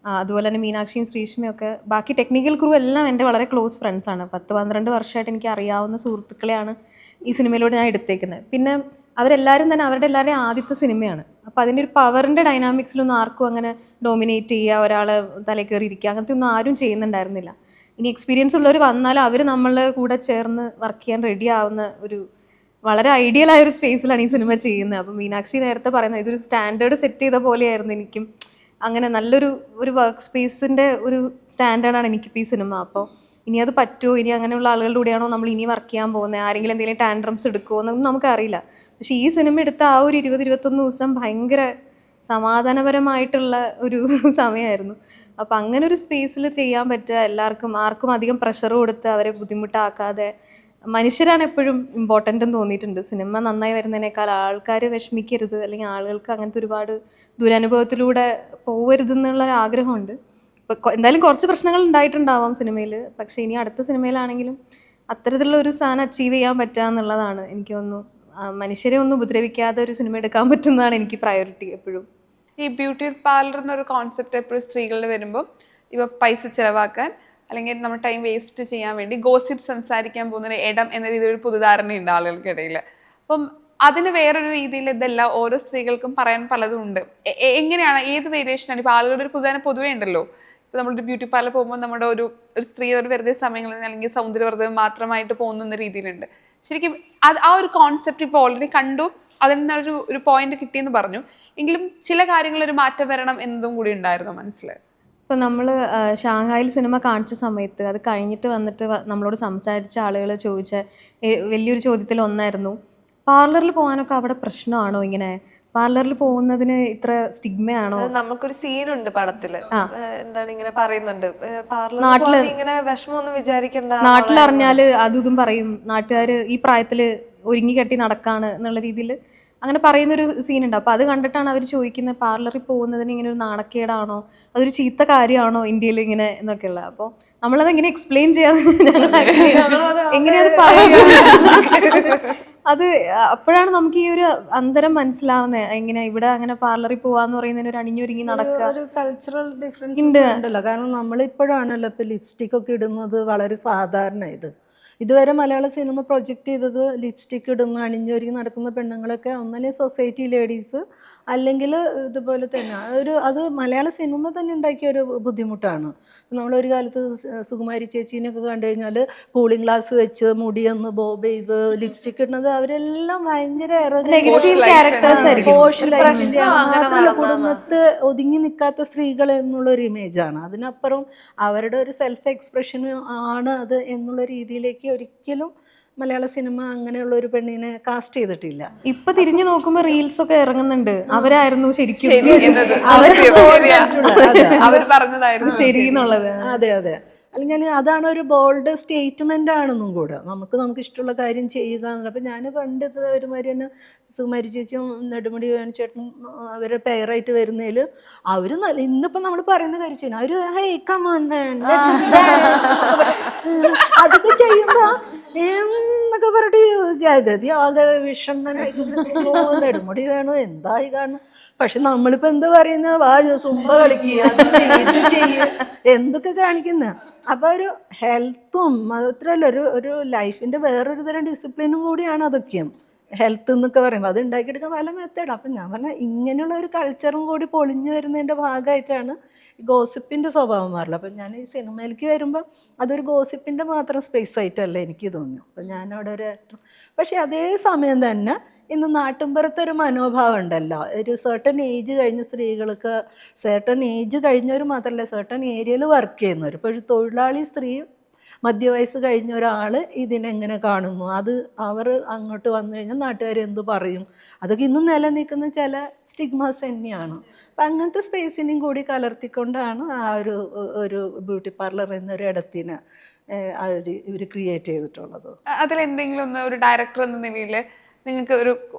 അതുപോലെ തന്നെ മീനാക്ഷിയും ശ്രീഷ്മയും ഒക്കെ, ബാക്കി ടെക്നിക്കൽ ക്രൂ എല്ലാം എൻ്റെ വളരെ ക്ലോസ് ഫ്രണ്ട്സാണ്. 10-12 വർഷമായിട്ട് എനിക്ക് അറിയാവുന്ന സുഹൃത്തുക്കളെയാണ് ഈ സിനിമയിലൂടെ ഞാൻ എടുത്തേക്കുന്നത്. പിന്നെ അവരെല്ലാവരും തന്നെ അവരുടെ എല്ലാവരുടെയും ആദ്യത്തെ സിനിമയാണ്. അപ്പോൾ അതിൻ്റെ ഒരു പവറിൻ്റെ ഡൈനാമിക്സിലൊന്നും ആർക്കും അങ്ങനെ ഡോമിനേറ്റ് ചെയ്യുക, ഒരാളെ തലയിൽ കയറി ഇരിക്കുക, അങ്ങനത്തെ ഒന്നും ആരും ചെയ്യുന്നുണ്ടായിരുന്നില്ല. ഇനി എക്സ്പീരിയൻസ് ഉള്ളവർ വന്നാലും അവർ നമ്മളുടെ കൂടെ ചേർന്ന് വർക്ക് ചെയ്യാൻ റെഡി ആവുന്ന ഒരു വളരെ ഐഡിയൽ ആയൊരു സ്പേസിലാണ് ഈ സിനിമ ചെയ്യുന്നത്. അപ്പം മീനാക്ഷി നേരത്തെ പറയുന്നത് ഇതൊരു സ്റ്റാൻഡേർഡ് സെറ്റ് ചെയ്ത പോലെയായിരുന്നു എനിക്കും. അങ്ങനെ നല്ലൊരു വർക്ക് സ്പേസിൻ്റെ ഒരു സ്റ്റാൻഡേർഡാണ് എനിക്കിപ്പോൾ ഈ സിനിമ. അപ്പോൾ ഇനി അത് പറ്റുമോ, ഇനി അങ്ങനെയുള്ള ആളുകളുടെ കൂടെയാണോ നമ്മൾ ഇനി വർക്ക് ചെയ്യാൻ പോകുന്നത്, ആരെങ്കിലും എന്തെങ്കിലും ടാൻഡ്രംസ് എടുക്കുമോ എന്നൊന്നും നമുക്കറിയില്ല. പക്ഷേ ഈ സിനിമ എടുത്ത ആ ഒരു 20-21 ദിവസം ഭയങ്കര സമാധാനപരമായിട്ടുള്ള ഒരു സമയമായിരുന്നു. അപ്പം അങ്ങനെ ഒരു സ്പേസിൽ ചെയ്യാൻ പറ്റുക, ആർക്കും അധികം പ്രഷർ കൊടുത്ത് അവരെ ബുദ്ധിമുട്ടാക്കാതെ, മനുഷ്യരാണ് എപ്പോഴും ഇമ്പോർട്ടൻ്റ് എന്ന് തോന്നിയിട്ടുണ്ട്. സിനിമ നന്നായി വരുന്നതിനേക്കാൾ ആൾക്കാർ വിഷമിക്കരുത്, അല്ലെങ്കിൽ ആളുകൾക്ക് അങ്ങനത്തെ ഒരുപാട് ദുരനുഭവത്തിലൂടെ പോകരുതെന്നുള്ളൊരു ആഗ്രഹമുണ്ട്. ഇപ്പോൾ എന്തായാലും കുറച്ച് പ്രശ്നങ്ങൾ ഉണ്ടായിട്ടുണ്ടാവാം സിനിമയിൽ, പക്ഷേ ഇനി അടുത്ത സിനിമയിലാണെങ്കിലും അത്തരത്തിലുള്ള ഒരു സാധനം അച്ചീവ് ചെയ്യാൻ പറ്റുക എന്നുള്ളതാണ് എനിക്ക് തോന്നുന്നു. മനുഷ്യരെ ഒന്നും ഉപദ്രവിക്കാതെ ഒരു സിനിമ എടുക്കാൻ പറ്റുന്നതാണ് എനിക്ക് പ്രയോറിറ്റി എപ്പോഴും. ഈ ബ്യൂട്ടി പാർലർ എന്നൊരു കോൺസെപ്റ്റ് എപ്പോഴും സ്ത്രീകളിൽ വരുമ്പോൾ ഇപ്പം പൈസ ചിലവാക്കാൻ അല്ലെങ്കിൽ നമ്മുടെ ടൈം വേസ്റ്റ് ചെയ്യാൻ വേണ്ടി ഗോസിപ്പ് സംസാരിക്കാൻ പോകുന്ന ഇടം എന്ന രീതിയിൽ ഒരു പുതുധാരണയുണ്ട് ആളുകൾക്കിടയിൽ. അപ്പം അതിന് വേറൊരു രീതിയിൽ ഇതെല്ലാം ഓരോ സ്ത്രീകൾക്കും പറയാൻ പലതും ഉണ്ട്. എങ്ങനെയാണ്, ഏത് വേരിയേഷനാണ്? ഇപ്പം ആളുകളുടെ ഒരു പൊതുവേ ഉണ്ടല്ലോ, ഇപ്പോൾ നമ്മളൊരു ബ്യൂട്ടി പാർലർ പോകുമ്പോൾ നമ്മുടെ ഒരു സ്ത്രീ ഒരു വെറുതെ സമയങ്ങളിൽ അല്ലെങ്കിൽ സൗന്ദര്യവർദ്ധനം മാത്രമായിട്ട് പോകുന്ന രീതിയിലുണ്ട്. ശരിക്കും ആ ഒരു കോൺസെപ്റ്റ് ഇപ്പോൾ ഓൾറെഡി കണ്ടു, അതിൽ നിന്നൊരു ഒരു പോയിന്റ് കിട്ടിയെന്ന് പറഞ്ഞു, എങ്കിലും ചില കാര്യങ്ങളൊരു മാറ്റം വരണം എന്നതും കൂടി ഉണ്ടായിരുന്നു മനസ്സിൽ. ഇപ്പോൾ നമ്മൾ ഷാങ്ഹായിൽ സിനിമ കാണിച്ച സമയത്ത് അത് കഴിഞ്ഞിട്ട് വന്നിട്ട് നമ്മളോട് സംസാരിച്ച ആളുകൾ ചോദിച്ച വലിയൊരു ചോദ്യത്തിൽ ഒന്നായിരുന്നു, പാർലറിൽ പോകാനൊക്കെ അവിടെ പ്രശ്നമാണോ, ഇങ്ങനെ പാർലറിൽ പോകുന്നതിന് ഇത്ര സ്റ്റിഗ്മയാണോ? നമുക്കൊരു സീനുണ്ട് പടത്തില്, എന്താണ് ഇങ്ങനെ പറയുന്നുണ്ട്, നാട്ടില് ഇങ്ങനെ വിഷമമൊന്നും വിചാരിക്കണ്ട, നാട്ടിലറിഞ്ഞാല് അതും ഇതും പറയും, നാട്ടുകാർ ഈ പ്രായത്തില് ഒരുങ്ങി കെട്ടി നടക്കാണ് എന്നുള്ള രീതിയിൽ അങ്ങനെ പറയുന്നൊരു സീനുണ്ട്. അപ്പോൾ അത് കണ്ടിട്ടാണ് അവർ ചോദിക്കുന്നത്, പാർലറിൽ പോകുന്നതിന് ഇങ്ങനെ ഒരു നാണക്കേടാണോ, അതൊരു ചീത്ത കാര്യമാണോ ഇന്ത്യയിൽ ഇങ്ങനെ എന്നൊക്കെയുള്ളത്. അപ്പോൾ നമ്മളത് എങ്ങനെ എക്സ്പ്ലെയിൻ ചെയ്യാതെ എങ്ങനെയത് പറയുക അത് അപ്പോഴാണ് നമുക്ക് ഈ ഒരു അന്തരം മനസ്സിലാവുന്നത്. എങ്ങനെ ഇവിടെ അങ്ങനെ പാർലറിൽ പോവാന്ന് പറയുന്നതിന് ഒരു അണിഞ്ഞൊരുങ്ങി നടക്കുക ഒരു കൾച്ചറൽ ഡിഫറൻസ് ഉണ്ടല്ലോ. കാരണം നമ്മളിപ്പോഴാണല്ലോ ഇപ്പൊ ലിപ്സ്റ്റിക് ഒക്കെ ഇടുന്നത് വളരെ സാധാരണ. ഇതുവരെ മലയാള സിനിമ പ്രൊജക്റ്റ് ചെയ്തത് ലിപ്സ്റ്റിക് ഇടുന്ന അണിഞ്ഞൊരുങ്ങി നടക്കുന്ന പെണ്ണുങ്ങളൊക്കെ ഒന്നല്ലേ സൊസൈറ്റി ലേഡീസ്, അല്ലെങ്കിൽ ഇതുപോലെ തന്നെ അത് മലയാള സിനിമ തന്നെ ഉണ്ടാക്കിയ ഒരു ബുദ്ധിമുട്ടാണ്. നമ്മളൊരു കാലത്ത് സുകുമാരി ചേച്ചീനൊക്കെ കണ്ടു കഴിഞ്ഞാൽ കൂളിംഗ് ഗ്ലാസ് വെച്ച് മുടിയൊന്ന് ബോബ് ചെയ്ത് ലിപ്സ്റ്റിക് ഇടുന്നത് അവരെല്ലാം ഭയങ്കര മാത്രമല്ല കുടുംബത്ത് ഒതുങ്ങി നിൽക്കാത്ത സ്ത്രീകൾ എന്നുള്ളൊരു ഇമേജാണ്. അതിനപ്പുറം അവരുടെ ഒരു സെൽഫ് എക്സ്പ്രഷൻ ആണ് അത് എന്നുള്ള രീതിയിലേക്ക് ഒരിക്കലും മലയാള സിനിമ അങ്ങനെയുള്ള ഒരു പെണ്ണിനെ കാസ്റ്റ് ചെയ്തിട്ടില്ല. ഇപ്പൊ തിരിഞ്ഞു നോക്കുമ്പോ റീൽസ് ഒക്കെ ഇറങ്ങുന്നുണ്ട്, അവരായിരുന്നു ശരിക്കും അവർ പറഞ്ഞതായിരുന്നു ശരി എന്നുള്ളത്. അതെ അതെ. അല്ലെങ്കിൽ അതാണ് ഒരു ബോൾഡ് സ്റ്റേറ്റ്മെന്റ് ആണെന്നും കൂടെ. നമുക്ക് ഇഷ്ടമുള്ള കാര്യം ചെയ്യുക എന്നുള്ളത്. അപ്പം ഞാൻ പണ്ട് ഒരുമാതിരി തന്നെ സുകുമാരി ചേച്ചിയും നെടുമുടി ചേട്ടനും അവരെ പെയറായിട്ട് വരുന്നതിൽ അവർ ഇന്നിപ്പം നമ്മൾ പറയുന്ന കാര്യം അവർ അതൊക്കെ ചെയ്യുമ്പോൾ എന്നൊക്കെ പറഞ്ഞിട്ട് ജഗതി ആകെ വിഷണ്ണനായിട്ട് നെടുമുടി വേണോ എന്തായി കാണും. പക്ഷെ നമ്മളിപ്പോൾ എന്താ പറയുന്നത്, വാ സുമ്പ കളിക്കുക, ഇത് ചെയ്യുക, എന്തൊക്കെ കാണിക്കുന്ന. അപ്പോൾ ഒരു ഹെൽത്തും മാത്രമല്ല ഒരു ലൈഫിൻ്റെ വേറൊരു തരം ഡിസിപ്ലിനും കൂടിയാണ് അതൊക്കെയും. ഹെൽത്ത് എന്നൊക്കെ പറയുമ്പോൾ അത് ഉണ്ടാക്കിയെടുക്കാൻ പല മെത്തേഡ്. അപ്പം ഞാൻ പറഞ്ഞാൽ ഇങ്ങനെയുള്ള ഒരു കൾച്ചറും കൂടി പൊളിഞ്ഞു വരുന്നതിൻ്റെ ഭാഗമായിട്ടാണ് ഗോസിപ്പിൻ്റെ സ്വഭാവം മാറില്ല. അപ്പം ഞാൻ ഈ സിനിമയിലേക്ക് വരുമ്പോൾ അതൊരു ഗോസിപ്പിൻ്റെ മാത്രം സ്പേസ് ആയിട്ടല്ല എനിക്ക് തോന്നി. അപ്പം ഞാനവിടെ ഒരു പക്ഷേ അതേ സമയം തന്നെ ഇന്ന് നാട്ടിൻപുറത്തൊരു മനോഭാവം ഉണ്ടല്ലോ, ഒരു സർട്ടൺ ഏജ് കഴിഞ്ഞ സ്ത്രീകൾക്ക്, സർട്ടൺ ഏജ് കഴിഞ്ഞവർ മാത്രമല്ല സർട്ടൺ ഏരിയയിൽ വർക്ക് ചെയ്യുന്നവർ, ഇപ്പോൾ ഒരു തൊഴിലാളി സ്ത്രീ മധ്യവയസ്സ് കഴിഞ്ഞ ഒരാൾ ഇതിനെങ്ങനെ കാണുന്നു, അത് അവർ അങ്ങോട്ട് വന്നു കഴിഞ്ഞാൽ നാട്ടുകാർ എന്ത് പറയും, അതൊക്കെ ഇന്നും നിലനിൽക്കുന്ന ചില സ്റ്റിഗ്മാസ് തന്നെയാണ്. അപ്പം അങ്ങനത്തെ സ്പേസിനെയും കൂടി കലർത്തിക്കൊണ്ടാണ് ആ ഒരു ബ്യൂട്ടി പാർലർ എന്നൊരു ഇടത്തിന് ഇവർ ക്രിയേറ്റ് ചെയ്തിട്ടുള്ളത്. അതിലെന്തെങ്കിലും ഒന്ന് ഒരു ഡയറക്ടർ എന്ന നിലയിൽ നിങ്ങൾക്ക് ഒരു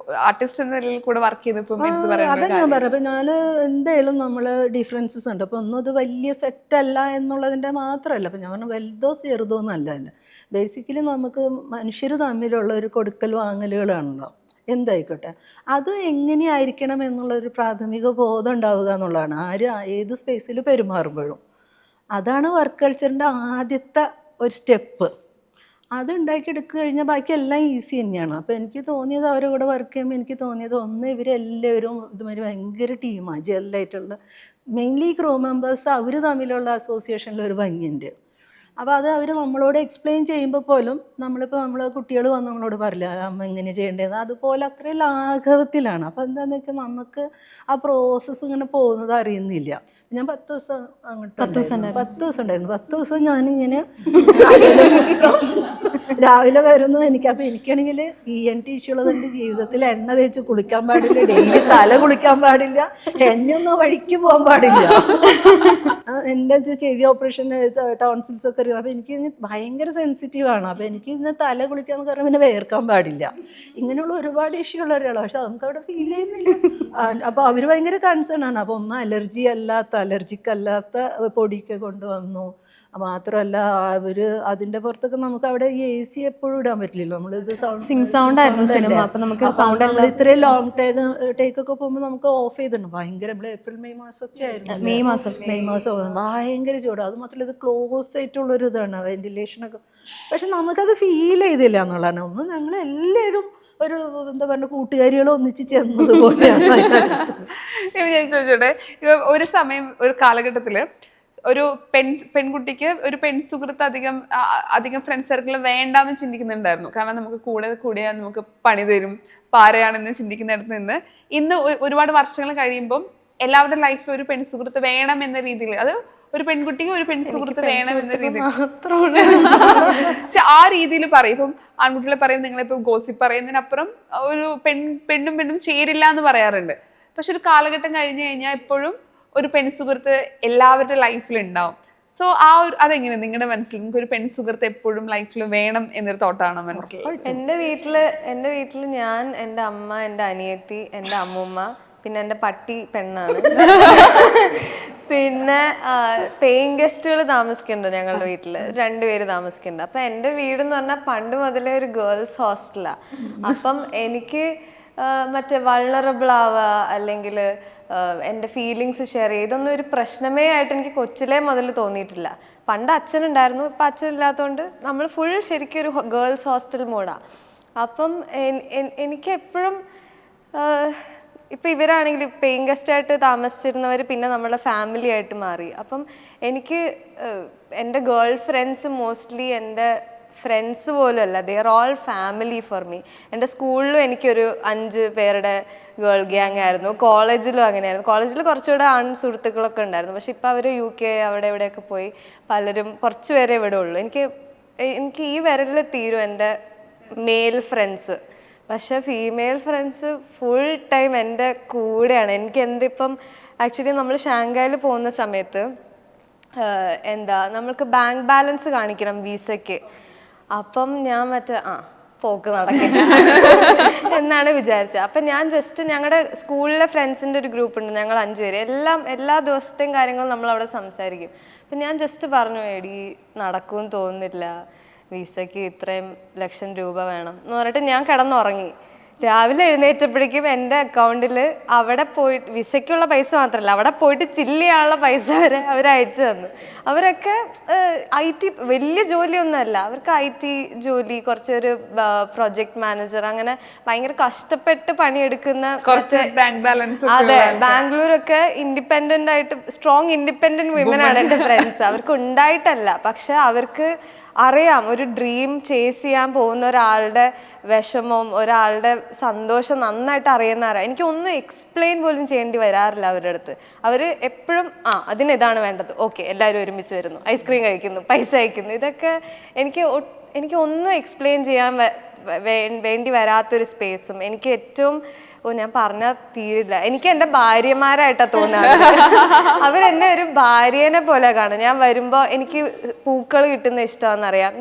ആർട്ടിസ്റ്റ് എന്ന നിലയിൽ കൂടെ വർക്ക് ചെയ്തപ്പോൾ അതാ ഞാൻ പറയാം. അപ്പം ഞാൻ എന്തായാലും നമ്മൾ ഡിഫറൻസസ് ഉണ്ട്. അപ്പോൾ ഒന്നും അത് വലിയ സെറ്റല്ല എന്നുള്ളതിൻ്റെ മാത്രമല്ല. അപ്പം ഞാൻ പറഞ്ഞാൽ വലുതോ ചെറുതോ എന്നല്ല. ബേസിക്കലി നമുക്ക് മനുഷ്യർ തമ്മിലുള്ള ഒരു കൊടുക്കൽ വാങ്ങലുകളാണല്ലോ, എന്തായിക്കോട്ടെ. അത് എങ്ങനെയായിരിക്കണം എന്നുള്ളൊരു പ്രാഥമിക ബോധം ഉണ്ടാവുക എന്നുള്ളതാണ് ഏത് സ്പേസിൽ പെരുമാറുമ്പോഴും. അതാണ് വർക്ക് കൾച്ചറിൻ്റെ ആദ്യത്തെ ഒരു സ്റ്റെപ്പ്. അത് ഉണ്ടാക്കിയെടുക്കുക കഴിഞ്ഞാൽ ബാക്കി എല്ലാം ഈസി തന്നെയാണ്. അപ്പോൾ എനിക്ക് തോന്നിയത് അവരുടെ കൂടെ വർക്ക് ചെയ്യുമ്പോൾ എനിക്ക് തോന്നിയത് ഇവരെല്ലാവരും ഇതുമാതിരി ഭയങ്കര ടീമാണ്, ജെല്ലായിട്ടുള്ള മെയിൻലി ക്രൂ മെമ്പേഴ്സ് അവർ തമ്മിലുള്ള അസോസിയേഷനിൽ ഒരു ഭംഗിയുണ്ട്. അപ്പോൾ അത് അവർ നമ്മളോട് എക്സ്പ്ലെയിൻ ചെയ്യുമ്പോൾ പോലും നമ്മൾ കുട്ടികൾ വന്ന് നമ്മളോട് പറയില്ല അമ്മ എങ്ങനെ ചെയ്യേണ്ടത്, അതുപോലെ അത്രയും ലാഘവത്തിലാണ്. അപ്പോൾ എന്താണെന്ന് വെച്ചാൽ നമുക്ക് ആ പ്രോസസ്സ് ഇങ്ങനെ പോകുന്നത് അറിയുന്നില്ല. ഞാൻ 10 ദിവസം അങ്ങോട്ട് 10 ദിവസം ഉണ്ടായിരുന്നു. 10 ദിവസം ഞാനിങ്ങനെ രാവിലെ വരുന്നു അപ്പോൾ എനിക്കാണെങ്കിൽ ENT ഇഷ്യൂ ഉള്ളതുകൊണ്ട് ജീവിതത്തിൽ എണ്ണ തേച്ച് കുളിക്കാൻ പാടില്ല, ഡെയിലി തല കുളിക്കാൻ പാടില്ല, എണ്ണയൊന്നും വഴിക്ക് പോകാൻ പാടില്ല. എൻ്റെ ചെവി ഓപ്പറേഷൻ ടോൺസിൽസ് ഒക്കെ അറിയാം. അപ്പോൾ എനിക്ക് ഭയങ്കര സെൻസിറ്റീവാണ്. അപ്പോൾ എനിക്ക് ഇന്ന് തല കുളിക്കാന്ന് പറഞ്ഞാൽ പിന്നെ വേർക്കാൻ പാടില്ല. ഇങ്ങനെയുള്ള ഒരുപാട് ഇഷ്യൂ ഉള്ള ഒരാളാണ്. പക്ഷെ നമുക്ക് അവിടെ ഫീൽ ചെയ്യുന്നില്ല. അപ്പോൾ അവർ ഭയങ്കര കൺസേൺ ആണ്. അപ്പോൾ ഒന്നും അലർജിക്കല്ലാത്ത പൊടിയൊക്കെ കൊണ്ടുവന്നു. മാത്രമല്ല അവർ അതിൻ്റെ പുറത്തൊക്കെ നമുക്ക് അവിടെ AC എപ്പോഴും ഇടാൻ പറ്റില്ലല്ലോ, നമ്മളിത് സൗണ്ട് ആയിരുന്നു സിനിമ. അപ്പോൾ നമുക്ക് സൗണ്ട് നമ്മൾ ഇത്രയും ലോങ് ടേക്കൊക്കെ പോകുമ്പോൾ നമുക്ക് ഓഫ് ചെയ്തിട്ടുണ്ട്. ഭയങ്കര ഏപ്രിൽ മെയ് മാസമൊക്കെ ആയിരുന്നു. മെയ് മാസം ഭയങ്കര ചൂട്. അത് മാത്രമല്ല ഇത് ക്ലോസ് ആയിട്ടുള്ളൊരു ഇതാണ് വെന്റിലേഷനൊക്കെ. പക്ഷെ നമുക്കത് ഫീൽ ചെയ്തില്ല എന്നുള്ളതാണ്. ഒന്നും ഞങ്ങൾ എല്ലാവരും ഒരു എന്താ പറയുക കൂട്ടുകാരികൾ ഒന്നിച്ച് ചെന്നതുപോലെയാണ്. ഞാൻ ചോദിച്ചോട്ടെ, ഒരു സമയം ഒരു കാലഘട്ടത്തില് ഒരു പെൺകുട്ടിക്ക് ഒരു പെൺസുഹൃത്ത് അധികം ഫ്രണ്ട് സർക്കിൾ വേണ്ടാന്ന് ചിന്തിക്കുന്നുണ്ടായിരുന്നു. കാരണം നമുക്ക് കൂടിയാൽ നമുക്ക് പണി തരും, പാരയാണെന്ന് ചിന്തിക്കുന്നിടത്ത് നിന്ന് ഇന്ന് ഒരുപാട് വർഷങ്ങൾ കഴിയുമ്പം എല്ലാവരുടെ ലൈഫിൽ ഒരു പെൺസുഹൃത്ത് വേണം എന്ന രീതിയിൽ, അത് ഒരു പെൺകുട്ടിക്ക് ഒരു പെൺസുഹൃത്ത് വേണം എന്ന രീതിയിൽ പക്ഷെ ആ രീതിയിൽ പറയും. ഇപ്പം ആൺകുട്ടികളെ പറയും, നിങ്ങളിപ്പോ ഗോസിപ്പ് പറയുന്നതിനപ്പുറം ഒരു പെണ്ണും ചേരില്ല എന്ന് പറയാറുണ്ട്. പക്ഷെ ഒരു കാലഘട്ടം കഴിഞ്ഞു കഴിഞ്ഞാൽ എപ്പോഴും ഒരു പെൺസുഹൃത്ത് എല്ലാവരുടെ ലൈഫിൽ ഉണ്ടാവും. സോ അതെങ്ങനെ നിങ്ങളുടെ മനസ്സിൽ നിങ്ങൾക്ക് ഒരു പെൺസുഹൃത്ത് എപ്പോഴും ലൈഫിൽ വേണം എന്നൊരു തോട്ടാണോ മനസ്സിൽ? എൻ്റെ വീട്ടില് ഞാൻ, എൻ്റെ അമ്മ, എൻ്റെ അനിയത്തി, എൻ്റെ അമ്മൂമ്മ, പിന്നെ എൻ്റെ പട്ടി പെണ്ണാണ്, പിന്നെ പേയിങ് ഗസ്റ്റുകൾ താമസിക്കുന്നുണ്ട് ഞങ്ങളുടെ വീട്ടിൽ, 2 പേര് താമസിക്കുന്നുണ്ട്. അപ്പം എൻ്റെ വീടെന്ന് പറഞ്ഞാൽ പണ്ട് മുതലേ ഒരു ഗേൾസ് ഹോസ്റ്റലാണ്. അപ്പം എനിക്ക് മറ്റേ വൾണറബിൾ ആവുക അല്ലെങ്കിൽ എൻ്റെ ഫീലിങ്സ് ഷെയർ ചെയ്യുക ഇതൊന്നും ഒരു പ്രശ്നമേ ആയിട്ട് എനിക്ക് കൊച്ചിലേ മുതൽ തോന്നിയിട്ടില്ല. പണ്ട് അച്ഛനുണ്ടായിരുന്നു, ഇപ്പം അച്ഛനില്ലാത്തതുകൊണ്ട് നമ്മൾ ഫുൾ ശരിക്കും ഒരു ഗേൾസ് ഹോസ്റ്റൽ മോഡാണ്. അപ്പം എനിക്ക് എപ്പോഴും ഇപ്പം ഇവരാണെങ്കിൽ പേയിങ് ഗസ്റ്റായിട്ട് താമസിച്ചിരുന്നവർ പിന്നെ നമ്മുടെ ഫാമിലി ആയിട്ട് മാറി. അപ്പം എനിക്ക് എൻ്റെ ഗേൾ ഫ്രണ്ട്സ് മോസ്റ്റ്ലി എൻ്റെ ഫ്രണ്ട്സ് പോലും അല്ല, they are all family for me. എൻ്റെ സ്കൂളിലും എനിക്കൊരു 5 പേരുടെ ഗേൾ ഗ്യാങ് ആയിരുന്നു, കോളേജിലും അങ്ങനെയായിരുന്നു. കോളേജിൽ കുറച്ചുകൂടെ സുഹൃത്തുക്കളൊക്കെ ഉണ്ടായിരുന്നു, പക്ഷെ ഇപ്പം അവർ UK അവിടെ ഇവിടെയൊക്കെ പോയി പലരും, കുറച്ച് പേരെ ഇവിടെ ഉള്ളൂ. എനിക്ക് ഈ വിരലിൽ തീരും എൻ്റെ മെയിൽ ഫ്രണ്ട്സ്. പക്ഷെ ഫീമെയിൽ ഫ്രണ്ട്സ് ഫുൾ ടൈം എൻ്റെ കൂടെയാണ്. എനിക്ക് എന്തിപ്പം ആക്ച്വലി നമ്മൾ ഷാങ്കായിൽ പോകുന്ന സമയത്ത് നമ്മൾക്ക് ബാങ്ക് ബാലൻസ് കാണിക്കണം വിസയ്ക്ക്. അപ്പം ഞാൻ പോക്ക് നടക്കില്ല എന്നാണ് വിചാരിച്ചത്. അപ്പം ഞാൻ ജസ്റ്റ് ഞങ്ങളുടെ സ്കൂളിലെ ഫ്രണ്ട്സിൻ്റെ ഒരു ഗ്രൂപ്പ് ഉണ്ട്, ഞങ്ങൾ 5 പേര്. എല്ലാ ദിവസത്തെയും കാര്യങ്ങളും നമ്മളവിടെ സംസാരിക്കും. അപ്പം ഞാൻ ജസ്റ്റ് പറഞ്ഞു, എടി നടക്കുമെന്ന് തോന്നുന്നില്ല, വിസയ്ക്ക് ഇത്രയും ലക്ഷം രൂപ വേണം എന്ന് പറഞ്ഞിട്ട് ഞാൻ കിടന്നുറങ്ങി. രാവിലെ എഴുന്നേറ്റപ്പോഴേക്കും എൻ്റെ അക്കൗണ്ടിൽ അവിടെ പോയിട്ട് വിസയ്ക്കുള്ള പൈസ മാത്രമല്ല, അവിടെ പോയിട്ട് ചില്ല് ചെയ്യാനുള്ള പൈസ വരെ അവർ അയച്ചു തന്നു. അവരൊക്കെ IT വലിയ ജോലിയൊന്നുമല്ല, അവർക്ക് IT ജോലി, കുറച്ചൊരു പ്രൊജക്ട് മാനേജർ, അങ്ങനെ ഭയങ്കര കഷ്ടപ്പെട്ട് പണിയെടുക്കുന്ന കുറച്ച് ബാങ്ക് ബാലൻസ്. അതെ, ബാംഗ്ലൂരൊക്കെ ഇൻഡിപെൻഡൻ്റ് ആയിട്ട് സ്ട്രോങ് ഇൻഡിപെൻഡൻറ്റ് വിമൻ ആണ് എൻ്റെ ഫ്രണ്ട്സ്. അവർക്ക് ഉണ്ടായിട്ടല്ല, പക്ഷെ അവർക്ക് അറിയാം ഒരു ഡ്രീം ചേസ് ചെയ്യാൻ പോകുന്ന ഒരാളുടെ വിഷമവും ഒരാളുടെ സന്തോഷം നന്നായിട്ട് അറിയാം. എനിക്കൊന്നും എക്സ്പ്ലെയിൻ പോലും ചെയ്യേണ്ടി വരാറില്ല അവരുടെ അടുത്ത്. അവർ എപ്പോഴും അതിന് ഇതാണ് വേണ്ടത്, ഓക്കെ എല്ലാവരും ഒരുമിച്ച് വരുന്നു, ഐസ്ക്രീം കഴിക്കുന്നു, പൈസ അയക്കുന്നു. ഇതൊക്കെ എനിക്ക് ഒന്നും എക്സ്പ്ലെയിൻ ചെയ്യാൻ വേണ്ടി വരാത്തൊരു സ്പേസും. എനിക്ക് ഏറ്റവും ഞാൻ പറഞ്ഞാൽ തീരില്ല, എനിക്ക് എൻ്റെ ഭാര്യമാരായിട്ടാണ് തോന്നുന്നത്. അവരെന്നെ ഒരു ഭാര്യേനെ പോലെ കാണും. ഞാൻ വരുമ്പോൾ എനിക്ക് പൂക്കൾ കിട്ടുന്ന ഇഷ്ടമാണെന്നറിയാം.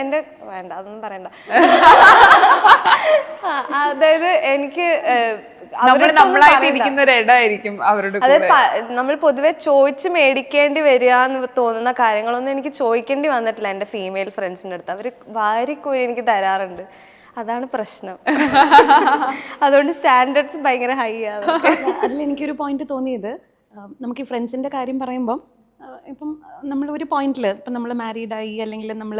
എൻ്റെ വേണ്ട അതൊന്നും പറയണ്ട. അതായത് എനിക്ക് നമ്മളായിട്ട് ഒരു ഇടമായിരിക്കും അവരുടെ. അതായത് നമ്മൾ പൊതുവെ ചോദിച്ച് മേടിക്കേണ്ടി വരിക എന്ന് തോന്നുന്ന കാര്യങ്ങളൊന്നും എനിക്ക് ചോദിക്കേണ്ടി വന്നിട്ടില്ല എൻ്റെ ഫീമെയിൽ ഫ്രണ്ട്സിൻ്റെ അടുത്ത്. അവർ വാരിക്കോരി എനിക്ക് തരാറുണ്ട്. അതാണ് പ്രശ്നം. അതുകൊണ്ട് സ്റ്റാൻഡേർഡ്സ് ഭയങ്കര ഹൈ ആണ്. അതിലെനിക്കൊരു പോയിന്റ് തോന്നിയത്, നമുക്ക് ഈ ഫ്രണ്ട്സിൻ്റെ കാര്യം പറയുമ്പം ഇപ്പം നമ്മൾ ഒരു പോയിന്റിൽ ഇപ്പം നമ്മൾ മാരീഡായി അല്ലെങ്കിൽ നമ്മൾ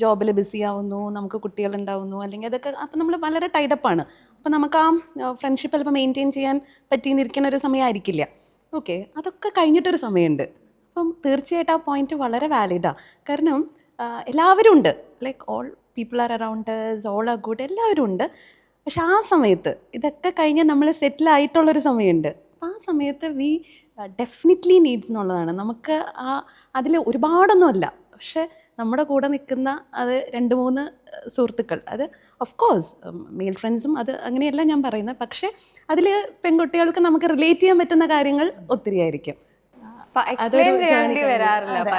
ജോബിൽ ബിസി ആവുന്നു, നമുക്ക് കുട്ടികളുണ്ടാവുന്നു, അല്ലെങ്കിൽ അതൊക്കെ അപ്പം നമ്മൾ വളരെ ടൈഡപ്പാണ്. അപ്പം നമുക്ക് ആ ഫ്രണ്ട്ഷിപ്പ് ചിലപ്പോൾ മെയിൻറ്റെയിൻ ചെയ്യാൻ പറ്റിയിരിക്കുന്ന ഒരു സമയമായിരിക്കില്ല. ഓക്കെ, അതൊക്കെ കഴിഞ്ഞിട്ടൊരു സമയമുണ്ട്. അപ്പം തീർച്ചയായിട്ടും ആ പോയിന്റ് വളരെ വാലിഡാണ്. കാരണം എല്ലാവരും ഉണ്ട്, like all people are around us, all are good, എല്ലാവരും ഉണ്ട്. പക്ഷെ ആ സമയത്ത് ഇതൊക്കെ കഴിഞ്ഞ് നമ്മൾ സെറ്റിലായിട്ടുള്ളൊരു സമയമുണ്ട്. അപ്പം ആ സമയത്ത് വി ഡെഫിനറ്റ്ലി നീഡ്സ് എന്നുള്ളതാണ്. നമുക്ക് അതിൽ ഒരുപാടൊന്നുമല്ല, പക്ഷെ നമ്മുടെ കൂടെ നിൽക്കുന്ന അത് 2-3 സുഹൃത്തുക്കൾ, അത് ഓഫ് കോഴ്സ് മെയിൽ ഫ്രണ്ട്സും അത് അങ്ങനെയല്ല ഞാൻ പറയുന്നത്, പക്ഷെ അതിൽ പെൺകുട്ടികൾക്ക് നമുക്ക് റിലേറ്റ് ചെയ്യാൻ പറ്റുന്ന കാര്യങ്ങൾ ഒത്തിരി ആയിരിക്കും.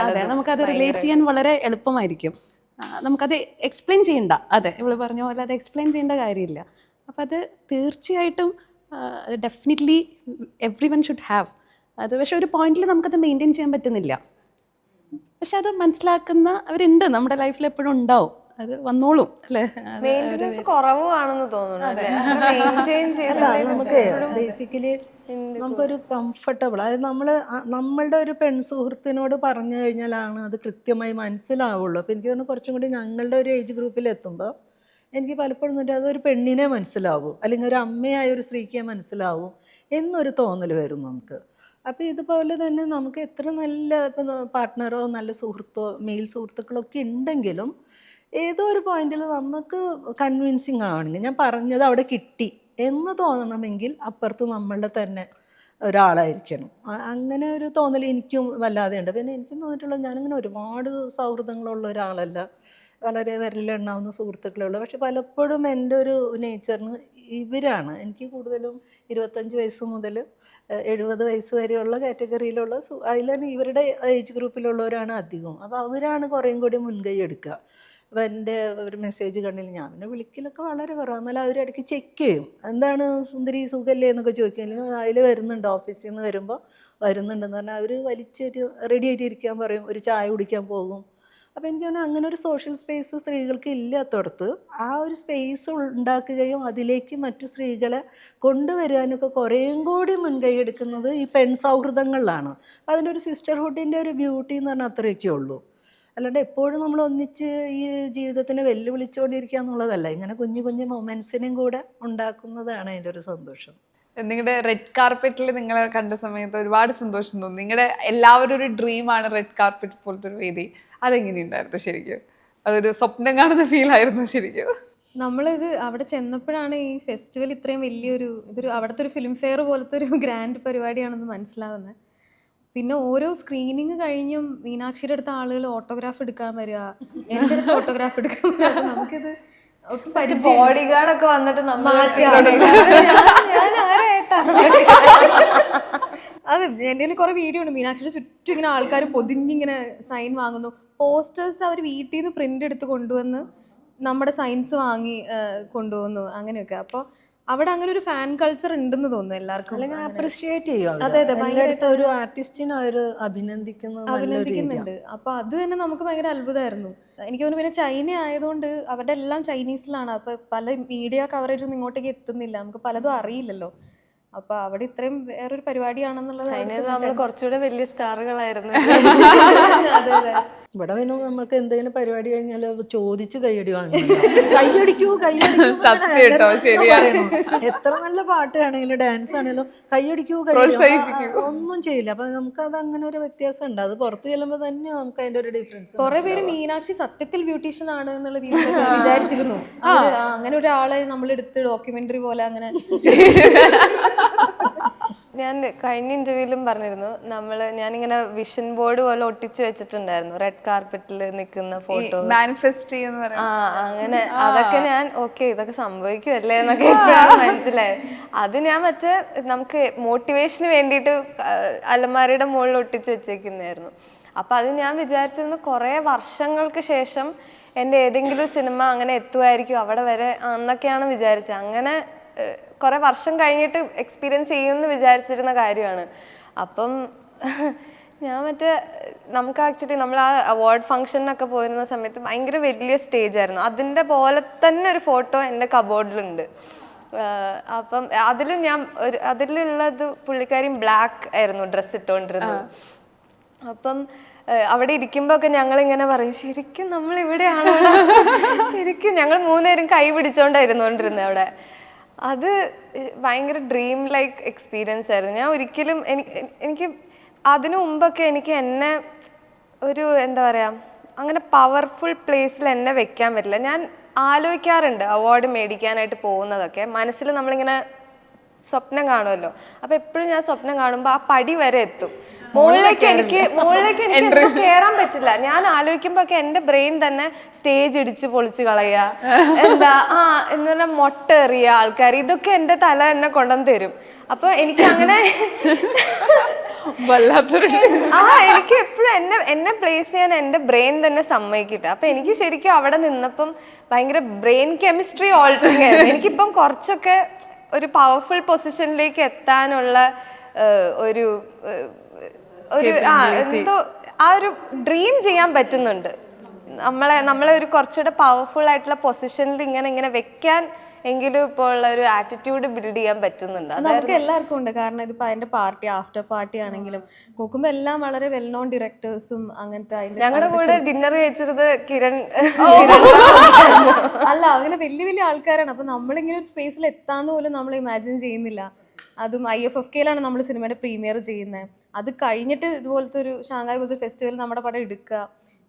അതെ, നമുക്കത് റിലേറ്റ് ചെയ്യാൻ വളരെ എളുപ്പമായിരിക്കും. നമുക്കത് എക്സ്പ്ലെയിൻ ചെയ്യണ്ട. അതെ, ഇവള് പറഞ്ഞ പോലെ അത് എക്സ്പ്ലെയിൻ ചെയ്യേണ്ട കാര്യമില്ല. അപ്പം അത് തീർച്ചയായിട്ടും definitely every one should have അത്. പക്ഷെ ഒരു പോയിന്റിൽ നമുക്കത് മെയിൻറ്റെയിൻ ചെയ്യാൻ പറ്റുന്നില്ല. പക്ഷെ അത് മനസ്സിലാക്കുന്ന അവരുണ്ട്, നമ്മുടെ ലൈഫിൽ എപ്പോഴും ഉണ്ടാവും, അത് വന്നോളും അല്ലേ. മെയിൻ്റെനൻസ് കുറവാണെന്ന് തോന്നുന്നു. നമുക്ക് ബേസിക്കലി നമുക്കൊരു കംഫർട്ടബിൾ, അതായത് നമ്മളുടെ ഒരു പെൺസുഹൃത്തിനോട് പറഞ്ഞു കഴിഞ്ഞാലാണ് അത് കൃത്യമായി മനസ്സിലാവുള്ളൂ. അപ്പോൾ എനിക്ക് തോന്നുന്നു കുറച്ചും കൂടി ഞങ്ങളുടെ ഒരു ഏജ് ഗ്രൂപ്പിൽ എത്തുമ്പോൾ എനിക്ക് പലപ്പോഴും അതൊരു പെണ്ണിനെ മനസ്സിലാവും, അല്ലെങ്കിൽ ഒരു അമ്മയായ ഒരു സ്ത്രീക്ക് മനസ്സിലാവും എന്നൊരു തോന്നൽ വരും നമുക്ക്. അപ്പോൾ ഇതുപോലെ തന്നെ നമുക്ക് എത്ര നല്ല ഇപ്പം പാർട്ട്ണറോ നല്ല സുഹൃത്തോ മെയിൽ സുഹൃത്തുക്കളൊക്കെ ഉണ്ടെങ്കിലും ഏതോ ഒരു പോയിന്റിൽ നമുക്ക് കൺവിൻസിങ് ആണെങ്കിൽ ഞാൻ പറഞ്ഞത് അവിടെ കിട്ടി എന്ന് തോന്നണമെങ്കിൽ അപ്പുറത്ത് നമ്മളുടെ തന്നെ ഒരാളായിരിക്കണം. അങ്ങനെ ഒരു തോന്നൽ എനിക്കും വല്ലാതെ ഉണ്ട്. പിന്നെ എനിക്കും തോന്നിയിട്ടുള്ളത്, ഞാനിങ്ങനെ ഒരുപാട് സൗഹൃദങ്ങളുള്ള ഒരാളല്ല, വളരെ വിരലിലെണ്ണാവുന്ന സുഹൃത്തുക്കളുള്ളൂ. പക്ഷെ പലപ്പോഴും എൻ്റെ ഒരു നേച്ചറിന് ഇവരാണ് എനിക്ക് കൂടുതലും 25 വയസ്സ് മുതൽ 70 വയസ്സ് വരെയുള്ള കാറ്റഗറിയിലുള്ള അതിലാണ് ഇവരുടെ ഏജ് ഗ്രൂപ്പിലുള്ളവരാണ് അധികവും. അപ്പോൾ അവരാണ് കുറേയും കൂടി മുൻകൈ എടുക്കുക. അപ്പോൾ എൻ്റെ ഒരു മെസ്സേജ് കണ്ടില്ല, ഞാൻ പിന്നെ വിളിക്കലൊക്കെ വളരെ കുറവാണ്. എന്നാലും അവരിടയ്ക്ക് ചെക്ക് ചെയ്യും, എന്താണ് സുന്ദരി സുഖല്ലേ എന്നൊക്കെ ചോദിക്കും. അല്ലെങ്കിൽ അതിൽ വരുന്നുണ്ട്, ഓഫീസിൽ നിന്ന് വരുമ്പോൾ വരുന്നുണ്ടെന്ന് പറഞ്ഞാൽ അവർ വലിച്ചൊരു റെഡി ആയിട്ട് ഇരിക്കാൻ പറയും, ഒരു ചായ കുടിക്കാൻ പോകും. അപ്പോൾ എനിക്ക് തോന്നുന്നു അങ്ങനെ ഒരു സോഷ്യൽ സ്പേസ് സ്ത്രീകൾക്ക് ഇല്ലാത്തടത്ത് ആ ഒരു സ്പേസ് ഉണ്ടാക്കുകയും അതിലേക്ക് മറ്റു സ്ത്രീകളെ കൊണ്ടുവരാനൊക്കെ കുറേയും കൂടി മുൻകൈ എടുക്കുന്നത് ഈ പെൺസൗഹൃദങ്ങളിലാണ്. അതിൻ്റെ ഒരു സിസ്റ്റർഹുഡിൻ്റെ ഒരു ബ്യൂട്ടി എന്ന് പറഞ്ഞാൽ അത്രയൊക്കെ ഉള്ളൂ. അല്ലാണ്ട് എപ്പോഴും നമ്മൾ ഒന്നിച്ച് ഈ ജീവിതത്തിനെ വെല്ലുവിളിച്ചുകൊണ്ടിരിക്കുക എന്നുള്ളതല്ല, ഇങ്ങനെ കുഞ്ഞു കുഞ്ഞു മൊമെൻറ്റ്സിനും കൂടെ ഉണ്ടാക്കുന്നതാണ് അതിൻ്റെ ഒരു സന്തോഷം. നിങ്ങളുടെ റെഡ് കാർപ്പറ്റിൽ നിങ്ങളെ കണ്ട സമയത്ത് ഒരുപാട് സന്തോഷം തോന്നി. നിങ്ങളുടെ എല്ലാവരും ഒരു ഡ്രീമാണ് റെഡ് കാർപ്പറ്റ് പോലത്തെ ഒരു വേദി. അതെങ്ങനെയുണ്ടായിരുന്നു ശരിക്കും? അതൊരു സ്വപ്നം കാണുന്ന ഫീൽ ആയിരുന്നു ശരിക്കും? നമ്മളിത് അവിടെ ചെന്നപ്പോഴാണ് ഈ ഫെസ്റ്റിവൽ ഇത്രയും ഇതൊരു അവിടുത്തെ ഒരു ഫിലിം ഫെയർ പോലത്തെ ഒരു ഗ്രാൻഡ് പരിപാടിയാണെന്ന് മനസ്സിലാവുന്നത്. പിന്നെ ഓരോ സ്ക്രീനിങ് കഴിഞ്ഞും മീനാക്ഷിയുടെ അടുത്ത ആളുകൾ ഓട്ടോഗ്രാഫ് എടുക്കാൻ വരിക, എൻ്റെ അടുത്ത് ഓട്ടോഗ്രാഫ് എടുക്കാൻ വരിക. നമുക്കിത് ബോഡി ഗാർഡൊക്കെ വന്നിട്ട് അതെ, എൻ്റെ കയ്യിൽ കുറെ വീഡിയോ ഉണ്ട്. മീനാക്ഷിയുടെ ചുറ്റും ഇങ്ങനെ ആൾക്കാർ പൊതിഞ്ഞിങ്ങനെ സൈൻ വാങ്ങുന്നു. പോസ്റ്റേഴ്സ് അവർ വീട്ടിൽ നിന്ന് പ്രിന്റ് എടുത്ത് കൊണ്ടുവന്ന് നമ്മുടെ സൈൻസ് വാങ്ങി കൊണ്ടുവന്നു, അങ്ങനെയൊക്കെ. അപ്പോൾ അവിടെ അങ്ങനെ ഒരു ഫാൻ കൾച്ചർ ഉണ്ടെന്ന് തോന്നുന്നു എല്ലാവർക്കും. അല്ലെങ്കിൽ അപ്രിഷിയേറ്റ് ചെയ്യും. അതെ അതെ, ഭയങ്കരമായിട്ട് ഒരു ആർട്ടിസ്റ്റിനെ അവർ അഭിനന്ദിക്കുന്നുണ്ട്. അപ്പൊ അത് തന്നെ നമുക്ക് ഭയങ്കര അത്ഭുതമായിരുന്നു. എനിക്ക് തോന്നുന്നു പിന്നെ ചൈന ആയതുകൊണ്ട് അവരുടെ എല്ലാം ചൈനീസിലാണ്. അപ്പൊ പല മീഡിയ കവറേജൊന്നും ഇങ്ങോട്ടേക്ക് എത്തുന്നില്ല, നമുക്ക് പലതും അറിയില്ലല്ലോ. അപ്പൊ അവിടെ ഇത്രയും വേറൊരു പരിപാടിയാണെന്നുള്ളത് ചൈനയിൽ നമ്മൾ കുറച്ചുകൂടെ വലിയ സ്റ്റാറുകളായിരുന്നു. അതെ അതെ. ഇവിടെ പിന്നെ നമുക്ക് എന്തെങ്കിലും പരിപാടി കഴിഞ്ഞാൽ ചോദിച്ച് കൈയടി വാങ്ങുന്നു, കൈയടിക്കൂ കൈയടിക്കൂ. എത്ര നല്ല പാട്ടാണെങ്കിലും ഡാൻസ് ആണെങ്കിലും കൈയടിക്കൂ ഒന്നും ചെയ്യില്ല. അപ്പൊ നമുക്ക് അത് അങ്ങനെ ഒരു വ്യത്യാസം ഉണ്ട്. അത് പുറത്ത് ചെല്ലുമ്പോൾ തന്നെ നമുക്ക് അതിന്റെ ഒരു ഡിഫറൻസ്. കുറെ പേര് മീനാക്ഷി സത്യത്തിൽ ബ്യൂട്ടീഷ്യൻ ആണ് എന്നുള്ള രീതിയിൽ വിചാരിച്ചിരുന്നു. അങ്ങനെ ഒരാളെ നമ്മൾ എടുത്ത് ഡോക്യുമെന്ററി പോലെ അങ്ങനെ. ഞാൻ കഴിഞ്ഞ ഇന്റർവ്യൂവിലും പറഞ്ഞിരുന്നു, ഞാനിങ്ങനെ വിഷൻ ബോർഡ് പോലെ ഒട്ടിച്ച് വെച്ചിട്ടുണ്ടായിരുന്നു റെഡ് കാർപ്പറ്റിൽ നിൽക്കുന്ന ഫോട്ടോ, മാനിഫെസ്റ്റ് അങ്ങനെ. അതൊക്കെ ഞാൻ ഇതൊക്കെ സംഭവിക്കുമല്ലേ എന്നൊക്കെ ഇപ്പോഴാണ് മനസ്സിലായത്. അത് ഞാൻ നമുക്ക് മോട്ടിവേഷന് വേണ്ടിയിട്ട് അലമാരയുടെ മുകളിൽ ഒട്ടിച്ച് വെച്ചേക്കുന്നതായിരുന്നു. അപ്പൊ അത് ഞാൻ വിചാരിച്ചിരുന്നു കുറെ വർഷങ്ങൾക്ക് ശേഷം എൻ്റെ ഏതെങ്കിലും സിനിമ അങ്ങനെ എത്തുമായിരിക്കും അവിടെ വരെ എന്നൊക്കെയാണ് വിചാരിച്ചത്. അങ്ങനെ കുറെ വർഷം കഴിഞ്ഞിട്ട് എക്സ്പീരിയൻസ് ചെയ്യുമെന്ന് വിചാരിച്ചിരുന്ന കാര്യമാണ്. അപ്പം ഞാൻ നമുക്ക് ആക്ച്വലി നമ്മൾ ആ അവാർഡ് ഫംഗ്ഷനൊക്കെ പോയിരുന്ന സമയത്ത് ഭയങ്കര വലിയ സ്റ്റേജ് ആയിരുന്നു. അതിൻ്റെ പോലെ തന്നെ ഒരു ഫോട്ടോ എൻ്റെ കബോർഡിലുണ്ട്. അപ്പം അതിലുള്ളത് പുള്ളിക്കാരിയും ബ്ലാക്ക് ആയിരുന്നു ഡ്രസ്സ് ഇട്ടുകൊണ്ടിരുന്നത്. അപ്പം അവിടെ ഇരിക്കുമ്പോൾ ഒക്കെ ഞങ്ങളിങ്ങനെ പറയും, ശരിക്കും നമ്മൾ ഇവിടെയാണോ, ശരിക്കും ഞങ്ങൾ മൂന്നുപേരും കൈ പിടിച്ചോണ്ടായിരുന്നോണ്ടിരുന്നത് അവിടെ. അത് ഭയങ്കര ഡ്രീം ലൈക്ക് എക്സ്പീരിയൻസ് ആയിരുന്നു. ഞാൻ ഒരിക്കലും എനിക്ക് അതിനു മുമ്പൊക്കെ എനിക്ക് എന്നെ ഒരു എന്താ പറയുക അങ്ങനെ പവർഫുൾ പ്ലേസിൽ എന്നെ വെക്കാൻ പറ്റില്ല. ഞാൻ ആലോചിക്കാറുണ്ട് അവാർഡ് മേടിക്കാനായിട്ട് പോകുന്നതൊക്കെ. മനസ്സിൽ നമ്മളിങ്ങനെ സ്വപ്നം കാണുമല്ലോ. അപ്പം എപ്പോഴും ഞാൻ സ്വപ്നം കാണുമ്പോൾ ആ പടി വരെ എത്തും. മുകളിലേക്ക് എനിക്ക് കയറാൻ പറ്റില്ല. ഞാൻ ആലോചിക്കുമ്പോ ഒക്കെ എന്റെ ബ്രെയിൻ തന്നെ സ്റ്റേജ് ഇടിച്ച് പൊളിച്ച് കളയുക, എന്താ എന്ന് പറഞ്ഞാൽ മൊട്ട എറിയ ആൾക്കാർ, ഇതൊക്കെ എന്റെ തല തന്നെ കൊണ്ടുവന്ന് തരും. അപ്പൊ എനിക്ക് അങ്ങനെ എനിക്ക് എപ്പോഴും എന്നെ പ്ലേസ് ചെയ്യാൻ എന്റെ ബ്രെയിൻ തന്നെ സമ്മതിക്കില്ല. അപ്പൊ എനിക്ക് ശരിക്കും അവിടെ നിന്നപ്പം ഭയങ്കര ബ്രെയിൻ കെമിസ്ട്രി ഓൾട്ടറിങ് ആയിരുന്നു. എനിക്കിപ്പം കുറച്ചൊക്കെ ഒരു പവർഫുൾ പൊസിഷനിലേക്ക് എത്താനുള്ള എന്തോ ആ ഒരു ഡ്രീം ചെയ്യാൻ പറ്റുന്നുണ്ട്. നമ്മളെ ഒരു കുറച്ചുകൂടെ പവർഫുൾ ആയിട്ടുള്ള പൊസിഷനിൽ ഇങ്ങനെ വെക്കാൻ എങ്കിലും ഇപ്പോൾ ഉള്ള ഒരു ആറ്റിറ്റ്യൂഡ് ബിൽഡ് ചെയ്യാൻ പറ്റുന്നുണ്ട്. നമുക്ക് എല്ലാവർക്കും ഉണ്ട്. കാരണം ഇതിപ്പോ അതിന്റെ പാർട്ടി ആഫ്റ്റർ പാർട്ടി ആണെങ്കിലും നോക്കുമ്പോ എല്ലാം വളരെ വെൽ നോൺ ഡയറക്ടേഴ്സും അങ്ങനത്തെ. ഞങ്ങളുടെ കൂടെ ഡിന്നർ കഴിച്ചിരുന്നത് കിരൺ അല്ല, അങ്ങനെ വലിയ വലിയ ആൾക്കാരാണ്. അപ്പൊ നമ്മളിങ്ങനെ ഒരു സ്പേസിൽ എത്താന്ന് പോലും നമ്മൾ ഇമാജിൻ ചെയ്യുന്നില്ല. അതും IFFKയിലാണ് നമ്മൾ സിനിമയുടെ പ്രീമിയർ ചെയ്യുന്നത്. അത് കഴിഞ്ഞിട്ട് ഇതുപോലത്തെ ഒരു ഷാങ്ഹായ് പോലത്തെ ഫെസ്റ്റിവൽ നമ്മുടെ പടം എടുക്കുക.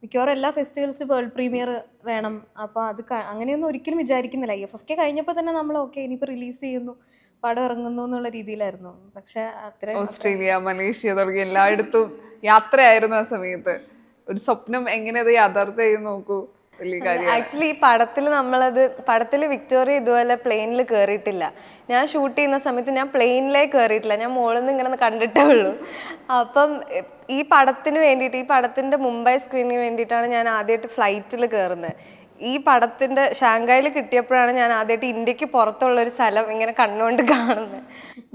മിക്കവാറും എല്ലാ ഫെസ്റ്റിവൽസിനും വേൾഡ് പ്രീമിയർ വേണം. അപ്പോൾ അത് അങ്ങനെയൊന്നും ഒരിക്കലും വിചാരിക്കുന്നില്ല. IFFK കഴിഞ്ഞപ്പോൾ തന്നെ നമ്മൾ ഇനിയിപ്പോൾ റിലീസ് ചെയ്യുന്നു, പടം ഇറങ്ങുന്നു എന്നുള്ള രീതിയിലായിരുന്നു. പക്ഷെ അത്ര ഓസ്ട്രേലിയ, മലേഷ്യ തുടങ്ങി എല്ലായിടത്തും യാത്രയായിരുന്നു ആ സമയത്ത്. ഒരു സ്വപ്നം എങ്ങനെ അത് യാഥാർത്ഥ്യം ചെയ്ത് നോക്കൂ. ആക്ച്വലി ഈ പടത്തിൽ വിക്ടോറിയ ഇതുപോലെ പ്ലെയിനിൽ കയറിയിട്ടില്ല. ഞാൻ ഷൂട്ട് ചെയ്യുന്ന സമയത്ത് ഞാൻ പ്ലെയിനിലേ കയറിയിട്ടില്ല. ഞാൻ മുകളിൽ നിന്ന് ഇങ്ങനെ കണ്ടിട്ടേ ഉള്ളൂ. അപ്പം ഈ പടത്തിന് വേണ്ടിയിട്ട്, ഈ പടത്തിന്റെ മുംബൈ സ്ക്രീനിന് വേണ്ടിയിട്ടാണ് ഞാൻ ആദ്യമായിട്ട് ഫ്ലൈറ്റിൽ കയറുന്നത്. ഈ പടത്തിന്റെ ഷാങ്കായിൽ കിട്ടിയപ്പോഴാണ് ഞാൻ ആദ്യമായിട്ട് ഇന്ത്യക്ക് പുറത്തുള്ള ഒരു സ്ഥലം ഇങ്ങനെ കണ്ണുകൊണ്ട് കാണുന്നത്.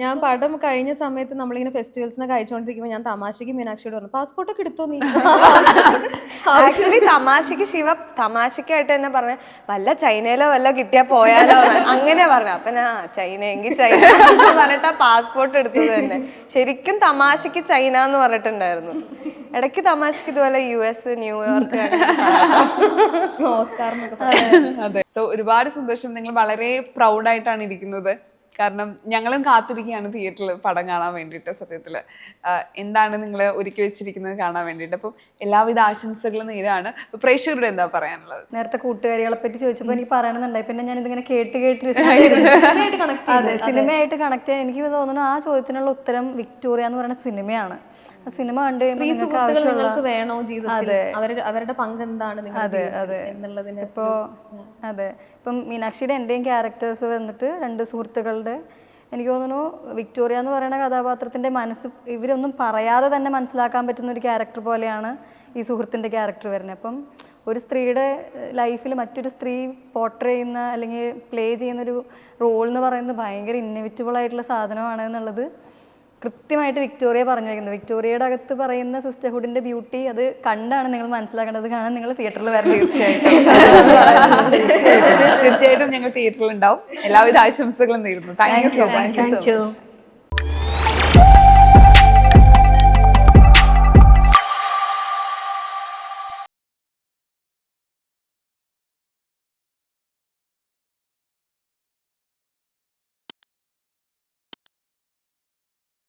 ഞാൻ പടം കഴിഞ്ഞ സമയത്ത് നമ്മളിങ്ങനെ ഫെസ്റ്റിവൽസിനൊക്കെ അയച്ചുകൊണ്ടിരിക്കുമ്പോൾ ഞാൻ തമാശക്ക് മീനാക്ഷിയോട് പറഞ്ഞു പാസ്പോർട്ടൊക്കെ എടുത്തോ നീ. ആക്ച്വലി തമാശക്ക് ശിവ തമാശക്കായിട്ട് തന്നെ പറഞ്ഞ വല്ല ചൈനയിലോ വല്ല കിട്ടിയാ പോയാലോ അങ്ങനെ പറഞ്ഞു. അപ്പൊ ഞാൻ ചൈനയെങ്കിൽ ചൈന എന്ന് പറഞ്ഞിട്ട് ആ പാസ്പോർട്ട് എടുത്തത് തന്നെ. ശരിക്കും തമാശക്ക് ചൈന എന്ന് പറഞ്ഞിട്ടുണ്ടായിരുന്നു. ഇടയ്ക്ക് തമാശക്ക് ഇതുപോലെ US, ന്യൂയോർക്ക്. അതെ. സോ ഒരുപാട് സന്തോഷം. നിങ്ങൾ വളരെ പ്രൗഡായിട്ടാണ് ഇരിക്കുന്നത്. കാരണം ഞങ്ങളും കാത്തിരിക്കുകയാണ് തിയേറ്ററിൽ പടം കാണാൻ വേണ്ടിയിട്ട്. സത്യത്തിൽ എന്താണ് നിങ്ങൾ ഒരുക്കി വെച്ചിരിക്കുന്നത് കാണാൻ വേണ്ടിയിട്ട്. അപ്പം എല്ലാവിധ ആശംസകളും നേരാണ്. പ്രേക്ഷകരോട് എന്താ പറയാനുള്ളത്? നേരത്തെ കൂട്ടുകാരികളെ പറ്റി ചോദിച്ചപ്പോൾ എനിക്ക് പറയണമെന്നുണ്ടായി. പിന്നെ ഞാൻ ഇതിങ്ങനെ കേട്ട് അതെ, സിനിമയായിട്ട് കണക്ട് ചെയ്യാൻ എനിക്ക് തോന്നുന്നു ആ ചോദ്യത്തിനുള്ള ഉത്തരം വിക്ടോറിയ എന്ന് പറയുന്ന സിനിമയാണ്. സിനിമ കണ്ടു നിങ്ങൾക്ക് വേണോ ജീവിതത്തിൽ, അവരുടെ പങ്ക് എന്താണ് എന്നുള്ളതിന് ഇപ്പോൾ അതെ, ഇപ്പം മീനാക്ഷിയുടെ എൻ്റെയും ക്യാരക്ടേഴ്സ് വന്നിട്ട് 2 സുഹൃത്തുക്കളുടെ, എനിക്ക് തോന്നുന്നു വിക്ടോറിയ എന്ന് പറയുന്ന കഥാപാത്രത്തിൻ്റെ മനസ്സ് ഇവരൊന്നും പറയാതെ തന്നെ മനസ്സിലാക്കാൻ പറ്റുന്ന ഒരു ക്യാരക്ടർ പോലെയാണ് ഈ സുഹൃത്തിൻ്റെ ക്യാരക്ടർ വരുന്നത്. അപ്പം ഒരു സ്ത്രീയുടെ ലൈഫിൽ മറ്റൊരു സ്ത്രീ പോർട്രേ ചെയ്യുന്ന അല്ലെങ്കിൽ പ്ലേ ചെയ്യുന്നൊരു റോൾ എന്ന് പറയുന്നത് ഭയങ്കര ഇന്നവിറ്റബിൾ ആയിട്ടുള്ള സാധനമാണ് എന്നുള്ളത് കൃത്യമായിട്ട് വിക്ടോറിയ പറഞ്ഞു വയ്ക്കുന്നത്. വിക്ടോറിയയുടെ അകത്ത് പറയുന്ന സിസ്റ്റർഹുഡിന്റെ ബ്യൂട്ടി അത് കണ്ടാണ് നിങ്ങൾ മനസ്സിലാക്കേണ്ടത്. കാണാൻ നിങ്ങൾ തിയേറ്ററിൽ വരണം. തീർച്ചയായിട്ടും ഞങ്ങൾ തിയേറ്ററിൽ ഉണ്ടാവും. എല്ലാവിധ ആശംസകളും നേരുന്നു. Thank you so much.